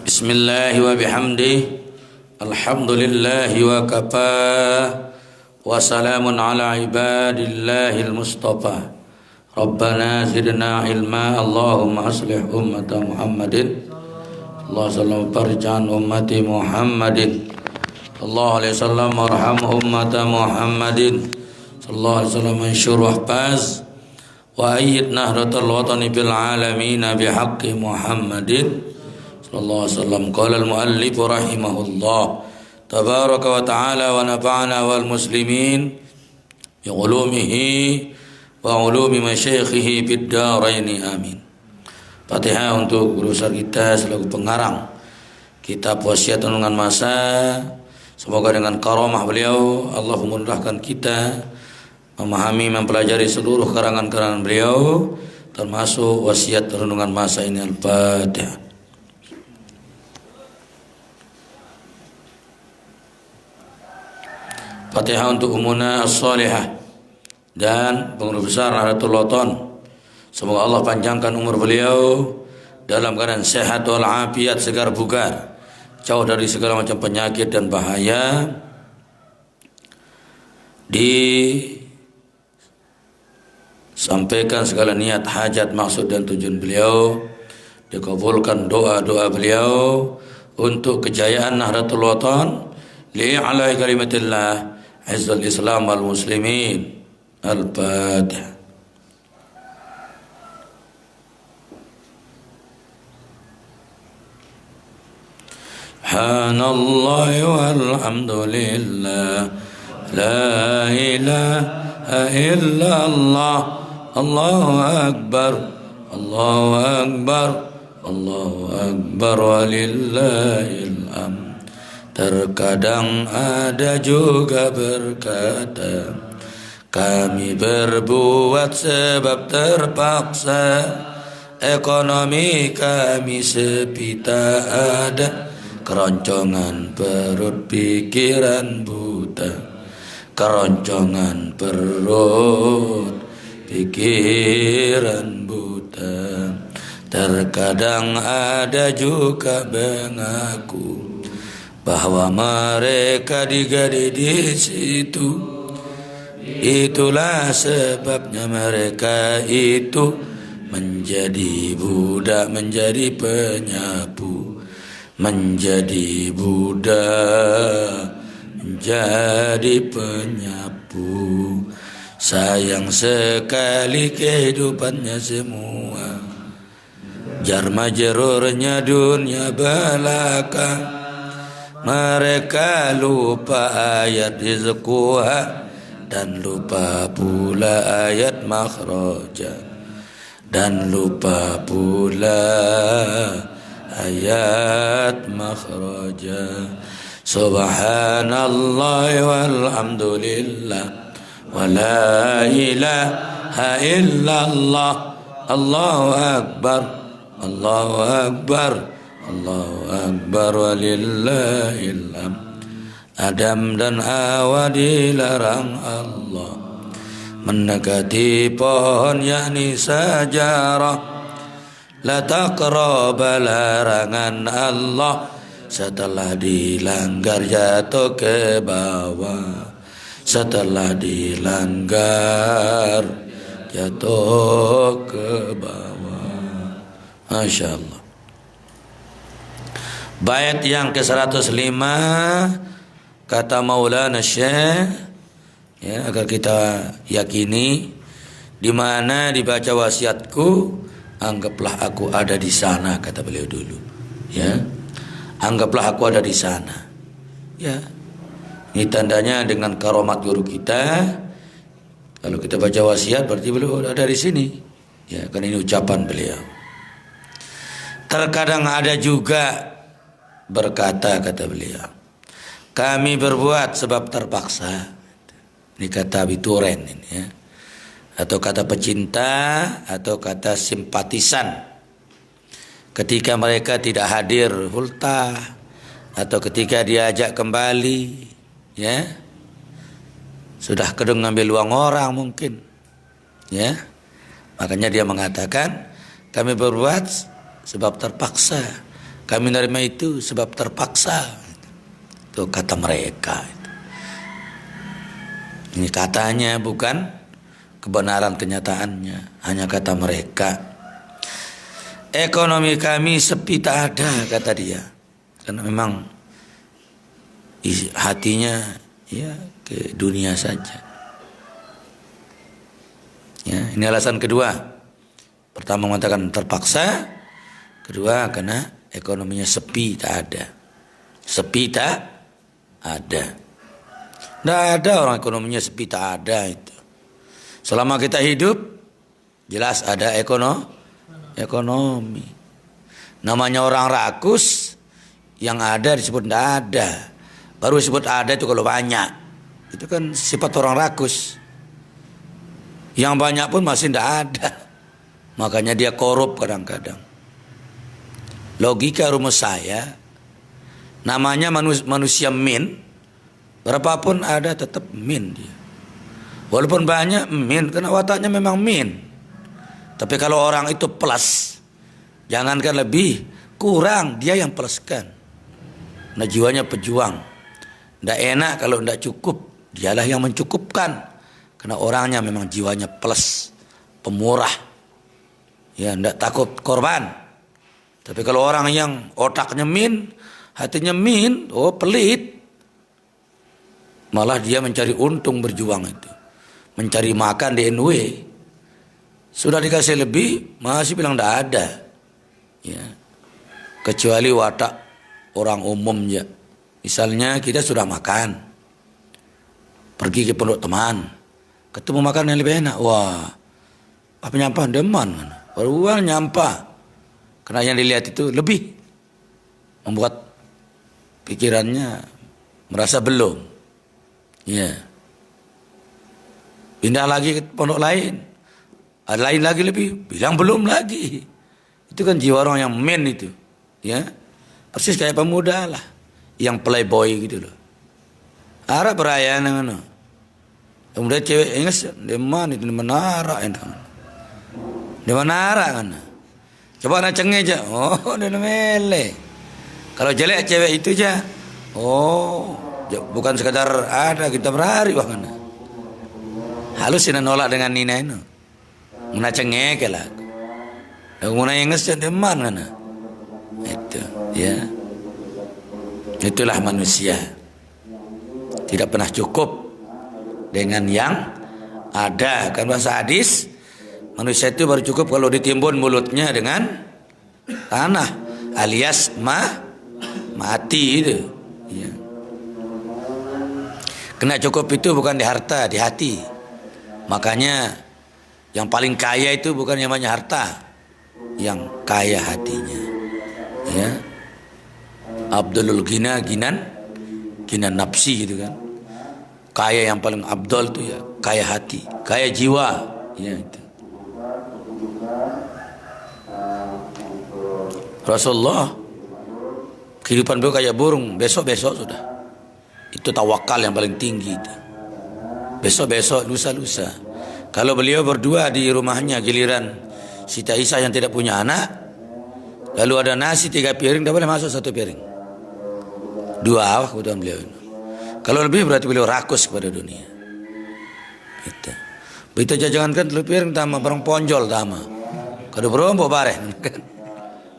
Bismillah wa bihamdih. Alhamdulillahi wa kafa. Wa salamun ala ibadillahil mustafa. Rabbana zidna ilma. Allahumma aslih ummata Muhammadin. Allah sallallahu farjan ummati Muhammadin. Allah alaihi wasallam warham ummata Muhammadin. Sallallahu alaihi wasallam ansyurah baz. Wa ayyid nahratal watani bil alamin bihaqqi Muhammadin sallallahu alaihi wasallam. Qala al-muallif rahimahullah tabaraka wa ta'ala wa nafa'ana wal muslimin bi ulumihi wa ulumi masyaikhihi fid dharain amin. Fatihah untuk guru besar kita selaku pengarang kitab wasiat tuntunan masa. Semoga dengan karamah beliau Allah memudahkan kita memahami, mempelajari seluruh karangan-karangan beliau, termasuk wasiat renungan masa ini. Al-Fatihah. Fatihah untuk umuna as-salihah dan pengurus besar Nahdlatul Ulama. Semoga Allah panjangkan umur beliau dalam keadaan sehat wal afiat, segar bugar, jauh dari segala macam penyakit dan bahaya. Disampaikan segala niat, hajat, maksud dan tujuan beliau, dikabulkan doa-doa beliau untuk kejayaan Nahdlatul Ulama, li'ala'i kalimatillah, izzul Islam wal muslimin. Al-Fatihah. Subhanallah walhamdulillah, la ilaha illallah, Allahu akbar, Allahu akbar, Allahu akbar, walillahil hamd. Terkadang ada juga berkata, kami berbuat sebab terpaksa, ekonomi kami sepi tak ada, keroncongan perut pikiran buta, keroncongan perut pikiran buta. Terkadang ada juga mengaku bahwa mereka digadi di situ. Itulah sebabnya mereka itu menjadi budak, menjadi penyapu, menjadi budak, menjadi penyapu. Sayang sekali kehidupannya semua, jar majrurnya dunia belaka. Mereka lupa ayat rizquha dan lupa pula ayat makhraja, dan lupa pula ayat makhraja. Subhanallah walhamdulillah, wa la ilaha illallah, Allahu akbar, Allahu akbar, Allahu akbar, walillahil hamd. Adam dan Hawa dilarang Allah mendekati pohon yakni sajarah. La taqraba, larangan Allah setelah dilanggar jatuh ke bawah, setelah dilanggar jatuh ke bawah. Masya Allah. Bait yang ke-105 kata Maulana Syekh, ya, agar kita yakini, di mana dibaca wasiatku, anggaplah aku ada di sana, kata beliau dulu. Ya, anggaplah aku ada di sana. Ya, ini tandanya dengan karomat guru kita. Kalau kita baca wasiat berarti beliau ada di sini. Ya, kan ini ucapan beliau. Terkadang ada juga berkata, kata beliau, kami berbuat sebab terpaksa. Ini kata bituren ini, ya. Atau kata pecinta, atau kata simpatisan. Ketika mereka tidak hadir hultah, atau ketika diajak kembali, ya, sudah kedung ngambil uang orang mungkin, ya. Makanya dia mengatakan, kami berbuat sebab terpaksa. Kami menerima itu sebab terpaksa. Itu kata mereka. Ini katanya, bukan kebenaran kenyataannya, hanya kata mereka. Ekonomi kami sepi tak ada, kata dia. Karena memang hatinya ya ke dunia saja. Ya, ini alasan kedua. Pertama mengatakan terpaksa, kedua karena ekonominya sepi tak ada. Sepi tak ada. Tidak ada orang ekonominya sepi tak ada itu. Selama kita hidup jelas ada ekonomi. Namanya orang rakus, yang ada disebut tidak ada. Baru disebut ada itu kalau banyak. Itu kan sifat orang rakus. Yang banyak pun masih tidak ada. Makanya dia korup kadang-kadang. Logika rumus saya, namanya manusia min. Berapapun ada tetap min dia. Walaupun banyak min, karena wataknya memang min. Tapi kalau orang itu plus, jangankan lebih, kurang dia yang pluskan. Nah jiwanya pejuang. Tidak enak kalau tidak cukup, dialah yang mencukupkan. Karena orangnya memang jiwanya plus, pemurah. Ya, tidak takut korban. Tapi kalau orang yang otaknya min, hatinya min, pelit. Malah dia mencari untung berjuang itu. Mencari makan di NW. Sudah dikasih lebih, masih bilang tidak ada. Ya. Kecuali watak orang umum ya. Misalnya kita sudah makan. Pergi ke pondok teman. Ketemu makan yang lebih enak. Wah, apa nyampah deman. Baru nyampah. Karena yang dilihat itu lebih. Membuat pikirannya merasa belum. Ya. Pindah lagi ke pondok lain. Ada lain lagi lebih, bilang belum lagi. Itu kan jiwa orang yang men itu. Ya. Persis kayak pemuda lah. Yang playboy gitu loh. Arab perayaan ngono. Kemudian cewek ingat di mana itu di menara itu. Di menara kan. Coba nak cengeng aja. Oh, dia mele. Kalau jelek cewek itu aja. Oh, bukan sekadar ada kita berhari bahkan. Halus ini nolak dengan Nina itu. Muna cengeng lah. Muna ingat di mana kan. Itu, ya. Itulah manusia. Tidak pernah cukup dengan yang ada. Kan bahasa hadis, manusia itu baru cukup kalau ditimbun mulutnya dengan tanah, alias mati itu. Ya. Kena cukup itu bukan di harta, di hati. Makanya yang paling kaya itu bukan yang banyak harta, yang kaya hatinya. Ya. Abdulul ginan nafsi gitu kan. Kaya yang paling abdul itu ya kaya hati, kaya jiwa. Ya itu. Rasulullah kehidupan beliau kayak burung, besok-besok sudah. Itu tawakal yang paling tinggi itu. Besok-besok, lusa-lusa. Kalau beliau berdua di rumahnya giliran Siti Aisyah yang tidak punya anak, lalu ada nasi 3 piring, tidak boleh masuk 1 piring. 2 awak kebutuhan beliau. Kalau lebih berarti beliau rakus kepada dunia. Itu. Begitu jangankan 3 piring tama barang ponjol tama. Kalau berombo bareh.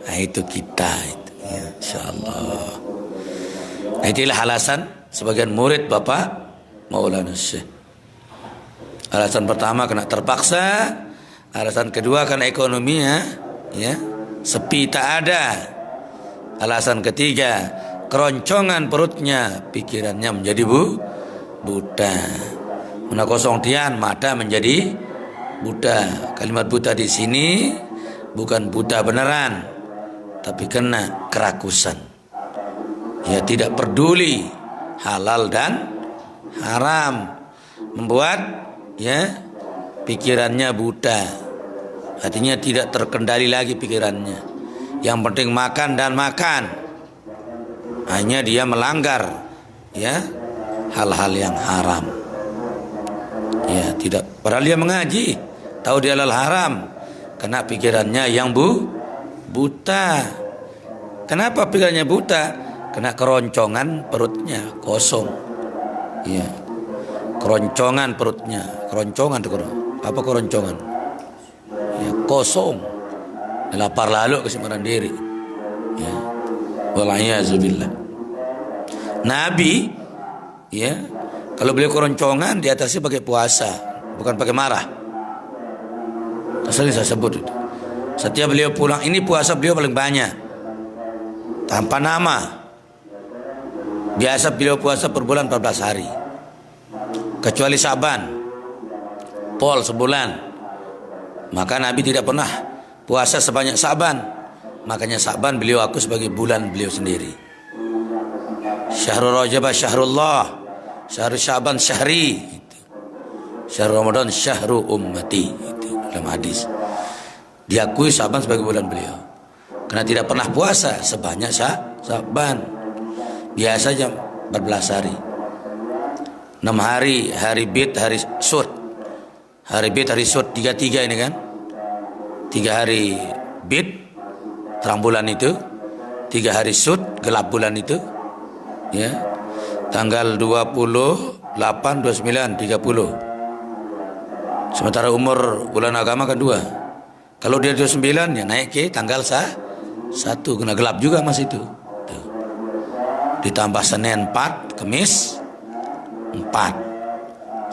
Nah itu kita itu. Ya, insyaallah. Nah, itulah alasan sebagian murid Bapak Maulana Syekh. Alasan pertama karena terpaksa, alasan kedua karena ekonominya ya sepi tak ada. Alasan ketiga, keroncongan perutnya, pikirannya menjadi buta. Mana kosong tian, mata menjadi buta. Kalimat buta di sini bukan buta beneran, tapi kena kerakusan. Ya tidak peduli halal dan haram, membuat ya pikirannya buta. Artinya tidak terkendali lagi pikirannya. Yang penting makan dan makan. Hanya dia melanggar ya hal-hal yang haram. Ya tidak. Padahal dia mengaji, tahu dia halal haram, kena pikirannya yang buta. Kenapa pikirannya buta? Kena keroncongan perutnya kosong. Ya. Keroncongan perutnya. Keroncongan tuh. Apa keroncongan? Ya, kosong. Lapar lalu kesimpulan diri. Ya. Wallahiyazubillah. Nabi, ya, kalau beliau keroncongan di atasnya pakai puasa, bukan pakai marah. Sering saya sebut itu. Setiap beliau pulang, ini puasa beliau paling banyak, tanpa nama. Biasa beliau puasa per bulan 14 hari, kecuali Syaban, pol sebulan. Maka Nabi tidak pernah puasa sebanyak Syaban. Makanya Syaban beliau aku sebagai bulan beliau sendiri. Syahrul Rajab syahrullah, Syahrul Syaban syahri, gitu. Syahrul Ramadan syahru ummati, itu dalam hadis. Diakui Syaban sebagai bulan beliau, karena tidak pernah puasa sebanyak Syaban. Biasa jam 14 hari, 6 hari, hari bid, hari sud. Hari bid, hari sud, 3 ini kan. 3 hari bid, terang bulan itu, 3 hari sud, gelap bulan itu, ya, tanggal 28, 29, 30. Sementara umur bulan agama kan 2. Kalau dia 29 ya naik ke tanggal 1, kena gelap juga mas itu. Tuh. Ditambah Senin 4, Kamis 4.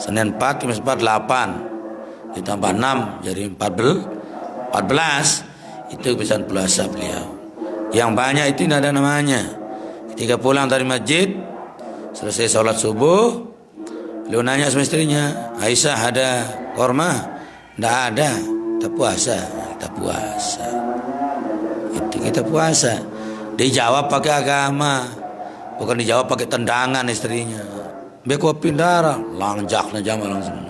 Senin 4, Kamis 4, 8. Ditambah 6 jadi 14. Itu kebiasaan puasa beliau. Yang banyak itu tidak ada namanya. Ketika pulang dari masjid, selesai sholat subuh, beliau nanya sama istrinya, Aisyah ada korma? Tidak ada. Kita puasa. Kita puasa. Itu kita puasa. Dijawab pakai agama, bukan dijawab pakai tendangan istrinya. Biar kopi darah, langjak jam langsung.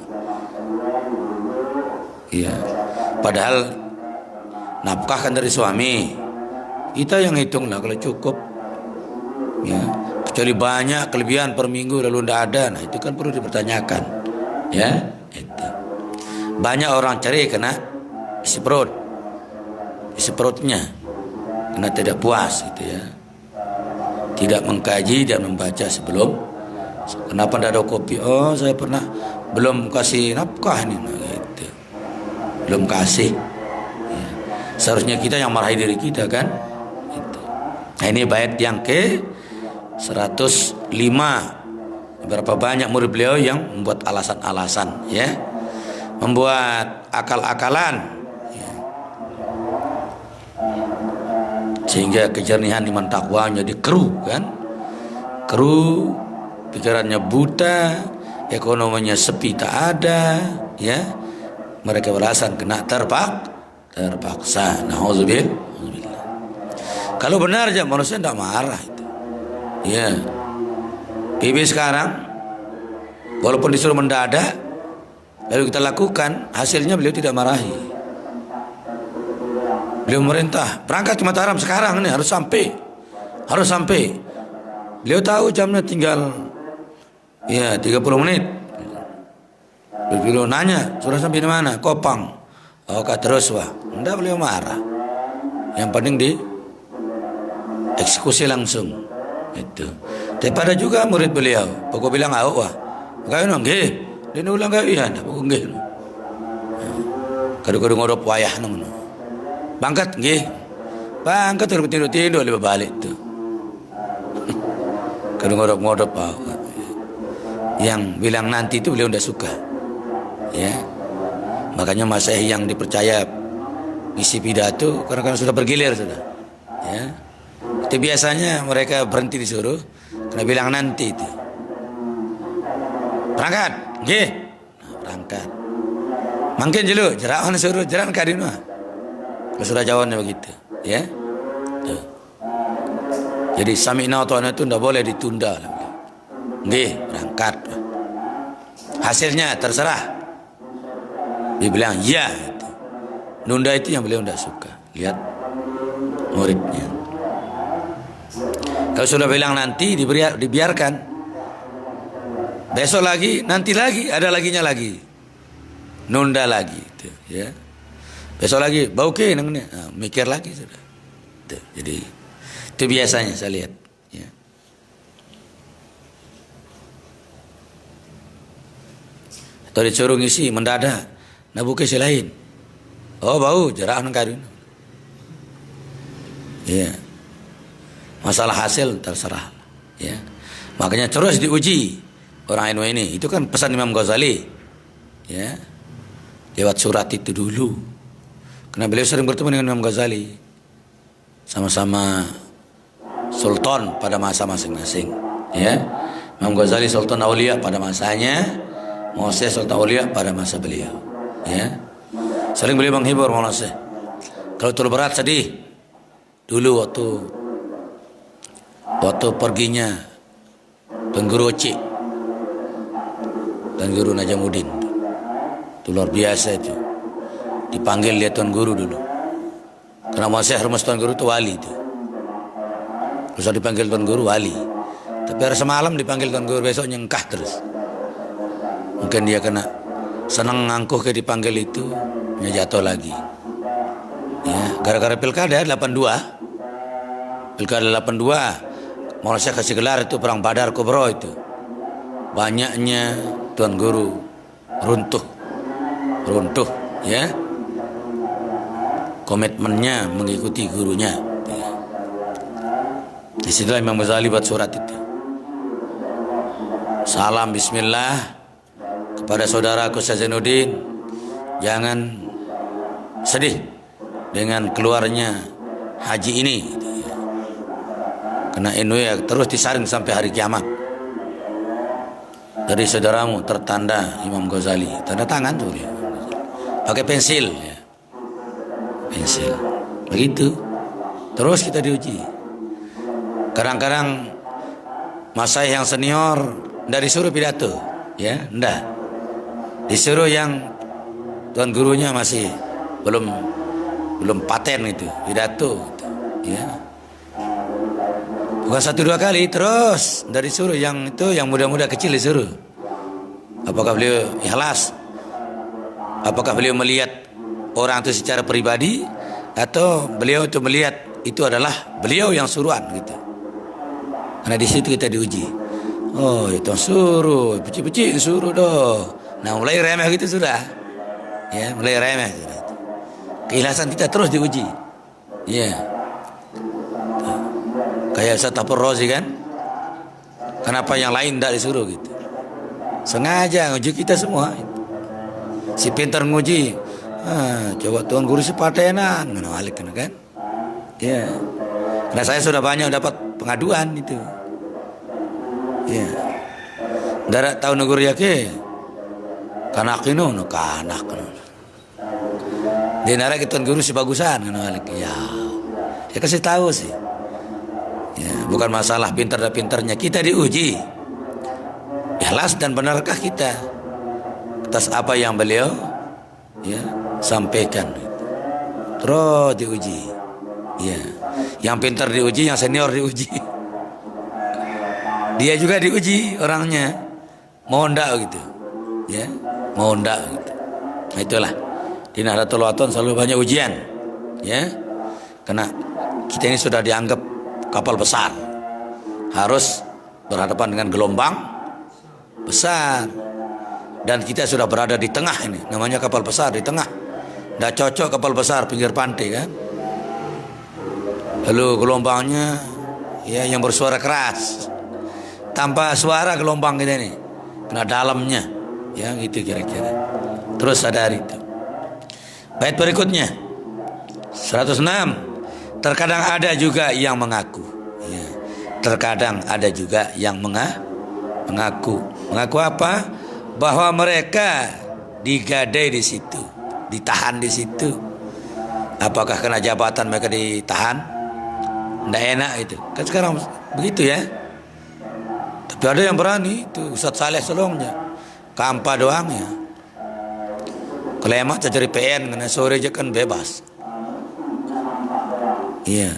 Iya. Padahal nafkah kan dari suami. Kita yang hitung lah kalau cukup. Ya, kecuali banyak kelebihan per minggu lalu tidak ada. Nah, itu kan perlu dipertanyakan. Ya, itu. Banyak orang cari kena isi perut. Isi perutnya kena tidak puas gitu ya. Tidak mengkaji dan membaca sebelum. Kenapa tidak ada kopi? Oh, saya pernah belum kasih nafkah ini. Nah, gitu. Belum kasih. Seharusnya kita yang marahi diri kita kan. Itu. Nah ini bait yang ke 105. Berapa banyak murid beliau yang membuat alasan-alasan, ya, membuat akal-akalan, ya. Sehingga kejernihan iman takwa jadi keruh kan. Keruh, pikirannya buta, ekonominya sepi tak ada, ya. Mereka beralasan kena terpaksa. Nauzubillah. Kalau benar aja manusia tidak marah itu. Ya. Bibi sekarang walaupun disuruh mendadak lalu kita lakukan, hasilnya beliau tidak marahi. Beliau merintah berangkat ke Mataram sekarang nih, harus sampai. Beliau tahu jamnya tinggal 30 menit. Beliau nanya, sudah sampai di mana? Kopang. Oh, terus wah, enggak beliau marah. Yang penting di eksekusi langsung. Itu. Daripada juga murid beliau, pokok bilang wah, kau nggih, dia ulang kau iya, pokok nggih. Kadu-kadu ngodop wayah nang. Bangkat nggih. Bangkat terus tidur lebih balik tuh. Kadu ngodop Yang bilang nanti itu beliau tidak suka. Ya. Makanya Masih yang dipercaya isi pidato kadang-kadang sudah bergilir sudah. Ya. Itu biasanya mereka berhenti disuruh karena bilang nanti itu. Berangkat, nggih. Nah, berangkat. Mungkin dulu jerakan suruh jeran kadin mah. Kalau sudah jawabnya begitu, ya. Tuh. Jadi sami'na wa ta'ana itu tidak boleh ditunda. Nggih, berangkat. Hasilnya terserah. Dia bilang ya. Nunda itu yang beliau tidak suka. Lihat muridnya. Kalau sudah bilang nanti dibiarkan. Besok lagi, nanti lagi, ada laginya lagi. Nunda lagi, tuh, ya. Besok lagi, bau ke nangnya, mikir lagi sudah. Tuh, jadi Itu biasanya saya lihat. Ya. Atau disuruh ngisi mendadak, nah buka lain. Oh bau jerah nang karun. Ya. Masalah hasil terserah. Ya. Makanya terus diuji orang NU ini. Itu kan pesan Imam Ghazali. Ya. Lewat surat itu dulu. Karena beliau sering bertemu dengan Imam Ghazali. Sama-sama sultan pada masa masing-masing, ya. Imam Ghazali sultan aulia pada masanya, Moses sultan aulia pada masa beliau, ya. Sering beliau menghibur Maulana Syekh. Kalau terlalu berat sedih, dulu waktu perginya Tuan Guru Ocik dan Guru Najamuddin, itu luar biasa itu. Dipanggil dia Tuan Guru dulu, karena Maulana Syekh Hormat Tuan Guru itu wali itu. Terus dipanggil Tuan Guru wali. Tapi hari semalam dipanggil Tuan Guru, besok nyengkah terus. Mungkin dia kena senang ngangkuh ke dipanggil itu, dia jatuh lagi. Ya, gara-gara pilkada 82. Pilkada 82, Maulana Syekh kasih gelar itu Perang Badar Kubro itu. Banyaknya Tuan Guru runtuh, ya. Komitmennya mengikuti gurunya. Di situ Imam Ghazali buat surat itu. Salam bismillah kepada saudaraku Zainuddin, jangan sedih dengan keluarnya haji ini. Karena NU ya terus disaring sampai hari kiamat. Dari saudaramu tertanda Imam Ghazali, tanda tangan tuh dia. Pakai pensil ya. Pensil. Begitu. Terus kita diuji. Kadang-kadang masyayikh yang senior dari disuruh pidato, ya, enggak. Disuruh yang tuan gurunya masih belum paten itu, pidato, gitu, ya. Bukan 1-2 kali, terus dari disuruh yang itu yang muda-muda kecil disuruh. Apakah beliau ikhlas? Apakah beliau melihat orang itu secara pribadi atau beliau itu melihat itu adalah beliau yang suruhan gitu. Karena di situ kita diuji. Oh, itu suruh, pecik-pecik suruh doh. Nah, mulai remeh gitu sudah. Ya, mulai remeh sudah. Keikhlasan kita terus diuji. Ya. Kayak Ustaz Tapur Rozi kan? Kenapa yang lain tidak disuruh gitu? Sengaja nguji kita semua. Si pintar nguji. Coba Tuan Guru si patenan, menawalik kan? Ya. Nah, saya sudah banyak dapat pengaduan itu. Ya. Darat tahu negeri yake. Kanak ino no kanak. Dia narak Tuan Guru si bagusan menawalik. Ya. Dia kasih tahu sih. Ya, bukan masalah pintar dan pintarnya, kita diuji. Ikhlas dan benarkah kita atas apa yang beliau ya sampaikan. Terus diuji. Ya. Yang pintar diuji, yang senior diuji. Dia juga diuji orangnya. Mau ndak gitu. Ya, mau ndak gitu. Nah, itulah. Di Nahdlatul Wathon selalu banyak ujian. Ya. Karena kita ini sudah dianggap kapal besar. Harus berhadapan dengan gelombang besar. Dan kita sudah berada di tengah ini. Namanya kapal besar di tengah. Nggak cocok kapal besar pinggir pantai kan. Lalu gelombangnya ya yang bersuara keras. Tanpa suara gelombang kita ini. Kena dalamnya. Ya gitu kira-kira. Terus sadar itu. Bait berikutnya 106. Terkadang ada juga yang mengaku. Ya. Terkadang ada juga yang mengaku. Mengaku apa? Bahwa mereka digadai di situ, ditahan di situ. Apakah kena jabatan mereka ditahan? Nggak enak itu. Kan sekarang begitu ya. Tapi ada yang berani itu Ustaz Saleh Solongnya. Kampa doang ya. Kalau emak cari PN karena sore aja kan bebas. Iya.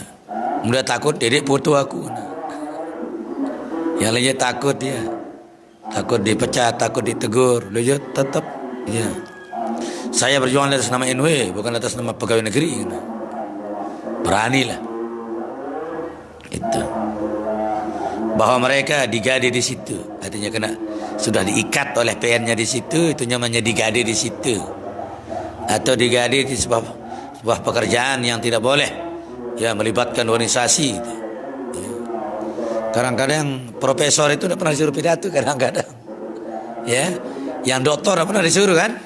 Mudah takut dedek foto aku. Yang lainnya takut dia. Takut dipecat, takut ditegur. Dia tetap ya. Saya berjuang atas nama NW, bukan atas nama pegawai negeri. Beranilah. bahwa mereka digade di situ, artinya kena sudah diikat oleh PN-nya di situ, itu namanya digade di situ, atau digade di sebuah pekerjaan yang tidak boleh, ya, melibatkan organisasi. Ya. Kadang-kadang profesor itu tidak pernah disuruh pidato, kadang-kadang, ya, yang doktor tidak pernah disuruh kan,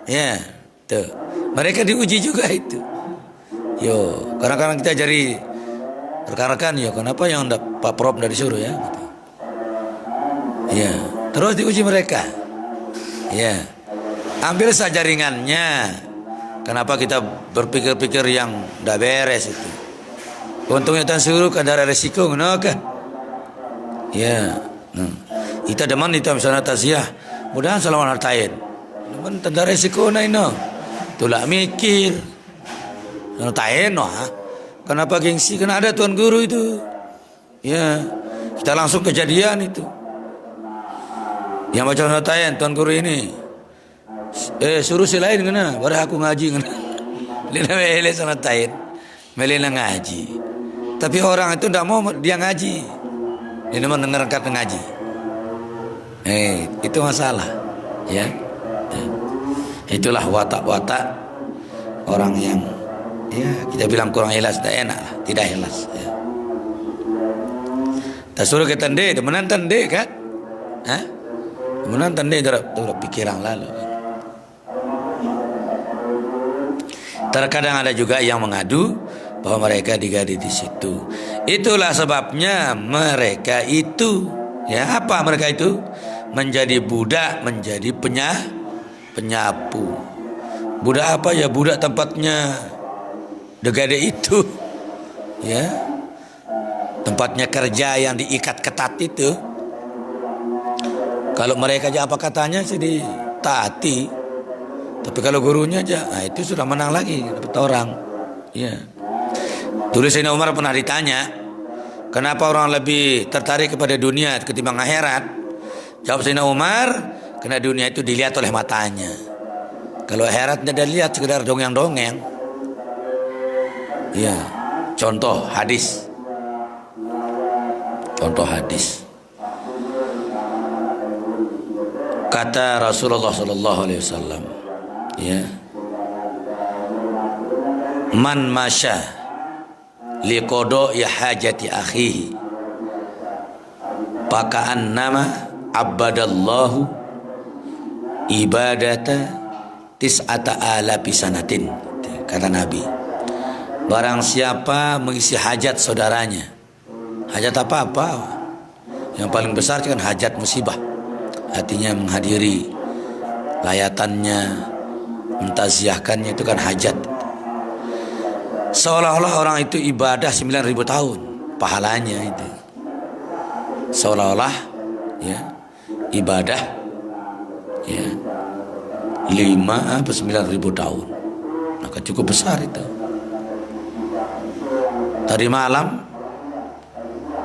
ya, tuh, mereka diuji juga itu. Yo, kadang-kadang kita jadi rekan-rekan, ya, kenapa yang Pak Prof tidak disuruh, ya, gitu. Ya, terus diuji mereka. Ya, ambil saja ringannya. Kenapa kita berpikir-pikir yang tidak beres itu? Untungnya tan suruh kan ada resiko, kenapa? Ya, kita deman itu misalnya taziah, mudahan selamat hartain. Deman tanda resiko na ino, tulah mikir, hartain no, kenapa gengsi? Karena ada tuan guru itu. Ya, kita langsung kejadian itu. Yang baca hartain tuan guru ini. Suruh si lain kena, baru aku ngaji kena. Lina mele hartain, melena ngaji. Tapi orang itu tidak mau dia ngaji. Dia mendengarkan ngaji. Itu masalah, ya. Itulah watak-watak orang yang, ya, kita bilang kurang ikhlas, tidak enak lah, tidak ikhlas. Ya. Tak suruh kita tende, demenan tende kan? Demenan tende terus pikiran lalu. Terkadang ada juga yang mengadu bahwa mereka digade di situ. Itulah sebabnya mereka itu, ya, apa mereka itu? Menjadi budak, menjadi penyapu. Budak apa, ya? Budak tempatnya digade itu, ya, tempatnya kerja yang diikat ketat itu. Kalau mereka aja apa katanya sih ditaati, tapi kalau gurunya aja, nah itu sudah menang lagi, dapat orang. Ya. Dulu Sayyidina Umar pernah ditanya, kenapa orang lebih tertarik kepada dunia ketimbang akhirat? Jawab Sayyidina Umar, karena dunia itu dilihat oleh matanya. Kalau akhirat tidak dilihat, sekedar dongeng-dongeng. Ya, contoh hadis. Contoh hadis. Kata Rasulullah sallallahu alaihi wasallam, ya. Man masya liqodo ya hajati akhihi paka'an nama abadallahu ibadata tis'ata alapi sanatin, kata Nabi. Barang siapa mengisi hajat saudaranya, hajat apa-apa, yang paling besar kan hajat musibah, artinya menghadiri layatannya, mentaziahkannya, itu kan hajat. Seolah-olah orang itu ibadah 9.000 tahun pahalanya itu. Seolah-olah, ya, ibadah, ya, 9.000 tahun. Maka cukup besar itu. Tadi malam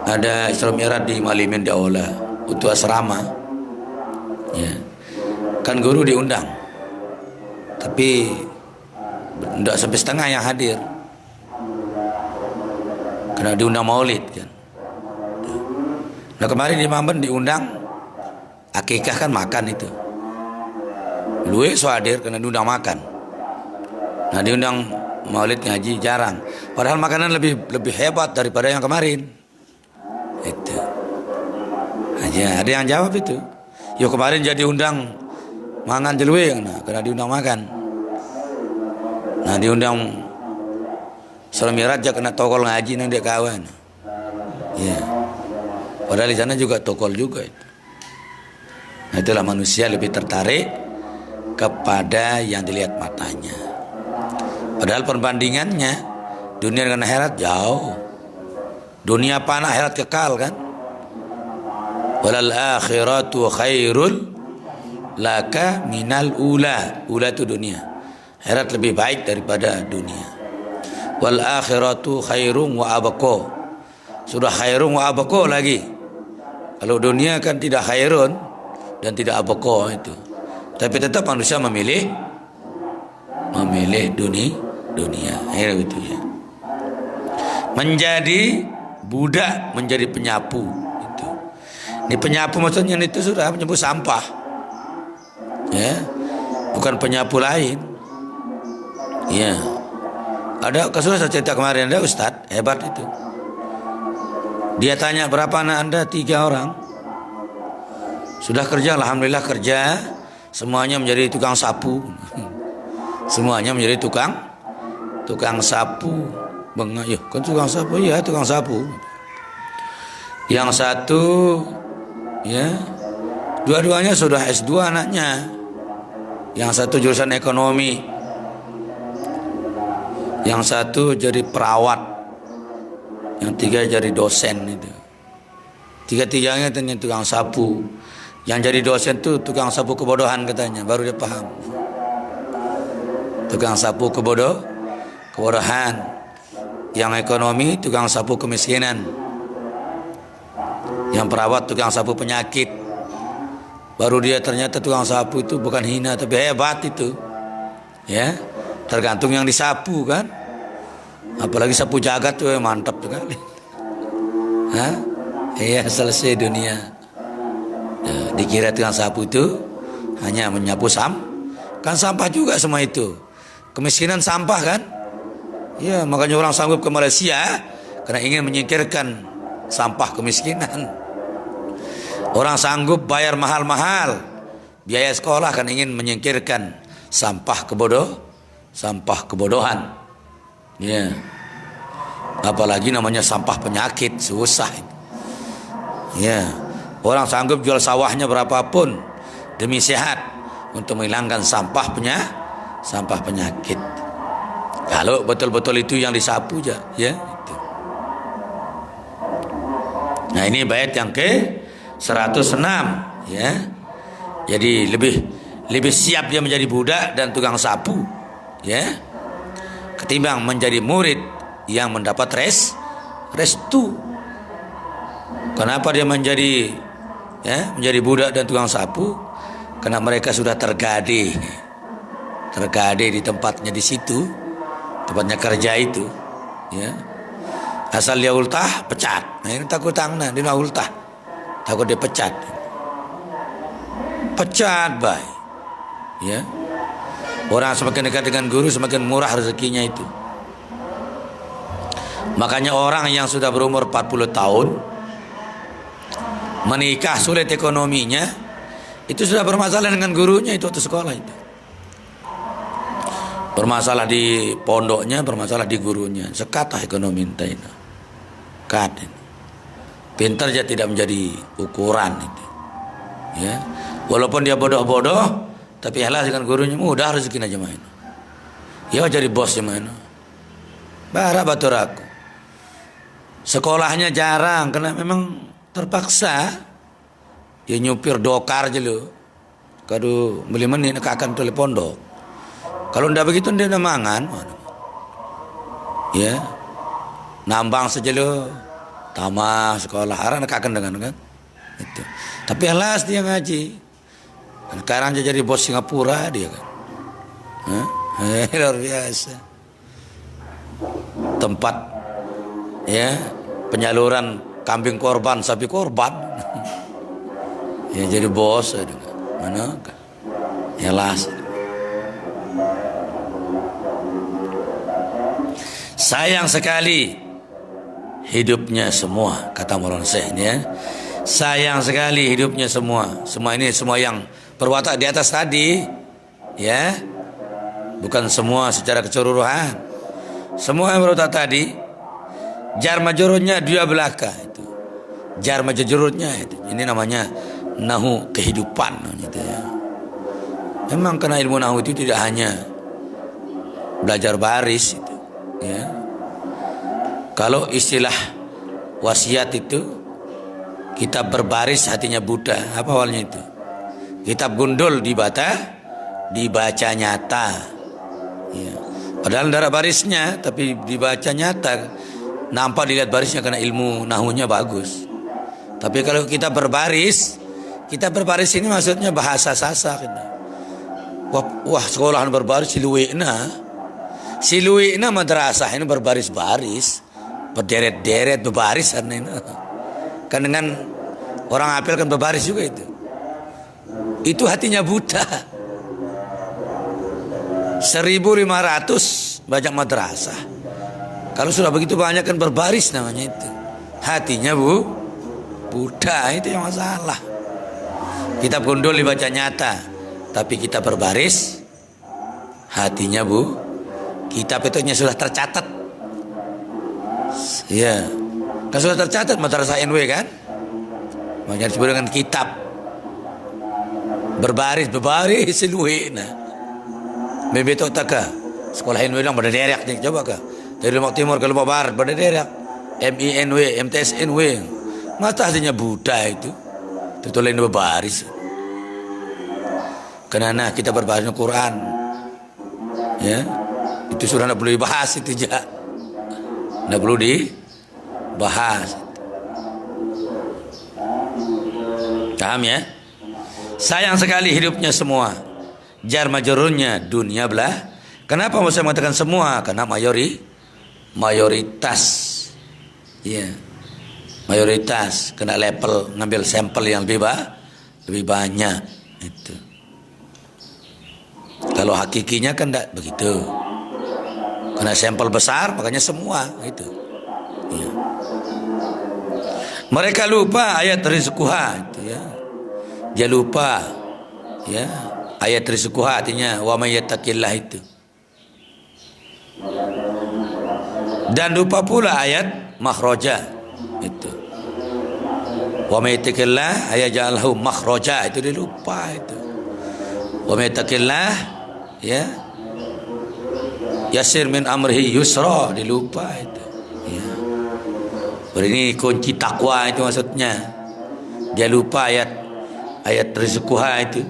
ada Isra Mi'raj di Malimin di Aula untuk asrama. Ya. Kan guru diundang, tapi tidak sampai setengah yang hadir, karena diundang maulid kan. Nah kemarin di Mamben diundang akikah, kan makan itu. Luwe so hadir karena diundang makan. Nah diundang maulid ngaji jarang. Padahal makanan lebih hebat daripada yang kemarin. Itu. Aja ada yang jawab itu. Yo kemarin jadi undang mangan jeluwe, nah, karena diundang makan. Nah diundang Isra Mi'raj kena tokol ngaji nang dia kawan. Ya. Padahal di sana juga tokol juga itu. Nah, itulah manusia lebih tertarik kepada yang dilihat matanya. Padahal perbandingannya dunia dengan akhirat jauh. Dunia panah, akhirat kekal kan. Walal akhiratu khairul laka minal ula. Ula itu dunia. Akhirat lebih baik daripada dunia. Wal akhiratu khairun wa abqa. Sudah khairun wa abqa lagi. Kalau dunia kan tidak khairun dan tidak abqa itu. Tapi tetap manusia memilih dunia. Itu ya. Menjadi budak menjadi penyapu. Itu. Ini penyapu maksudnya itu sudah penyapu sampah. Ya. Bukan penyapu lain. Ya. Ada kasus saya cerita kemarin, ada Ustadz hebat itu. Dia tanya berapa anak Anda? 3 orang. Sudah kerja, alhamdulillah kerja. Semuanya menjadi tukang sapu. Semuanya menjadi tukang sapu. Bengak, ya kan tukang sapu, ya tukang sapu. Yang satu, ya, dua-duanya sudah S2 anaknya. Yang satu jurusan ekonomi. Yang satu jadi perawat. Yang 3 jadi dosen itu. 3-tiganya ternyata tukang sapu. Yang jadi dosen tuh tukang sapu kebodohan katanya, baru dia paham. Tukang sapu kebodohan. Yang ekonomi tukang sapu kemiskinan. Yang perawat tukang sapu penyakit. Baru dia ternyata tukang sapu itu bukan hina tapi hebat itu. Ya, tergantung yang disapu kan. Apalagi sapu jagat tuh mantap sekali. Hah? Iya, selesai dunia. Ya, dikira tukang sapu itu hanya menyapu kan sampah juga semua itu. Kemiskinan sampah kan? Ya, makanya orang sanggup ke Malaysia karena ingin menyingkirkan sampah kemiskinan. Orang sanggup bayar mahal-mahal biaya sekolah kan ingin menyingkirkan sampah kebodohan. Ya. Apalagi namanya sampah penyakit, susah. Ya. Orang sanggup jual sawahnya berapapun demi sehat untuk menghilangkan sampah penyakit. Kalau betul-betul itu yang disapu aja, ya. Itu. Nah, ini bait yang ke 106, ya. Jadi lebih siap dia menjadi budak dan tukang sapu, ya, ketimbang menjadi murid yang mendapat restu. Kenapa dia menjadi budak dan tukang sapu? Karena mereka sudah tergade di tempatnya di situ, tempatnya kerja itu, ya. Asal dia ultah, pecat. Nah, ini takut tangna, dia mau ultah, takut dia pecat, baik, ya. Orang semakin dekat dengan guru semakin murah rezekinya itu. Makanya orang yang sudah berumur 40 tahun menikah sulit ekonominya, itu sudah bermasalah dengan gurunya itu waktu sekolah itu. Bermasalah di pondoknya, bermasalah di gurunya. Sekatah ekonomi entah itu. Pintar aja tidak menjadi ukuran itu. Ya. Walaupun dia bodoh-bodoh, tapi halas dengan gurunya mudah rezeki aja main. Ya jadi bosnya main. Bara batur aku. Sekolahnya jarang karena memang terpaksa. Dia nyupir dokar aja lo. Kadu beli menit akan tuli pondok. Kalau ndak begitu dia udah mangan. Ya. Nambang saja lo. Tamah sekolah anak akan dengan kan. Itu. Tapi alas dia ngaji. Sekarang dia jadi bos Singapura dia kan. Luar biasa. Tempat ya penyaluran kambing korban, sapi korban. Ya jadi bos mana kan. Alas. Sayang sekali hidupnya semua, kata Maulana Syekh ini ya. Sayang sekali hidupnya semua. Semua ini semua yang berwatak di atas tadi, ya. Bukan semua secara keseluruhan. Semua yang berwatak tadi, jar majrurnya dua belaka itu. Jar majrurnya itu. Ini namanya nahu kehidupan gitu ya. Memang karena ilmu nahu itu tidak hanya belajar baris itu, ya. Kalau istilah wasiat itu kitab berbaris hatinya Buddha, apa awalnya itu? Kitab gundul dibaca nyata. Ya. Padahal darah barisnya, tapi dibaca nyata. Nampak dilihat barisnya karena ilmu nahunya bagus. Tapi kalau kita berbaris ini maksudnya bahasa Sasak. Wah sekolahan berbaris siluikna madrasah ini berbaris-baris. berderet-deret berbarisan ini. Kan dengan orang apel kan berbaris juga itu hatinya buta. 1.500 banyak madrasah. Kalau sudah begitu banyak kan berbaris namanya itu. Hatinya buta, itu yang masalah. Kitab gundul dibaca nyata, tapi kita berbaris, hatinya kitab itu sudah tercatat. Ya, kan sudah tercatat madrasah NW kan? Makanya disebut dengan kitab. Berbaris NW. Nah, bebeto taka sekolah NW yang berderek nih, coba kah? Dari Lombok Timur ke Lombok Barat berderek. MINW, MTSNW. Mata hatinya Buddha itu. Tertulis berbaris. Karena kita berbaris Al-Quran. Ya, itu sudah tidak perlu dibahas itu ya. Tidak perlu dibahas. Paham ya? Sayang sekali hidupnya semua. Jar majrurnya dunia belah. Kenapa saya mengatakan semua? Karena mayoritas. Ya. Mayoritas kena level ngambil sampel yang lebih banyak itu. Kalau hakikinya kan tidak begitu. Kena sampel besar makanya semua itu. Ya. Mereka lupa ayat rizquha itu ya. Dia lupa ya ayat rizquha artinya wa may yattaqillah itu. Dan lupa pula ayat makhraja itu. Wa may yattaqillah ayaj'alhu makhraja itu dia lupa itu. Wa may yattaqillah ya yasir min amrihi yusra dilupa itu. Ya. Ini kunci takwa itu maksudnya. Dia lupa ayat rizquha itu.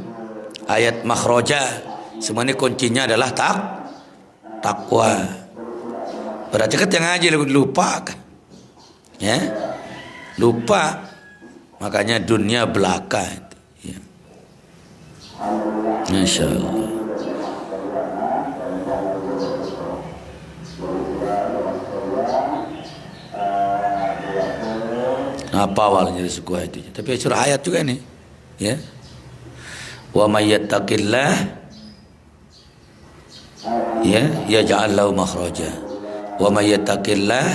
Ayat makhraja. Semua ini kuncinya adalah takwa. Berarti kan yang ngaji lupa kan. Ya. Lupa. Makanya dunia belaka itu. Ya. Masya Allah. Apa awalnya rizquha itu? Tapi surah ayat juga nih. Ya. Wa may yattaqillah ya yaj'al lahu makhraja wa may yattaqillah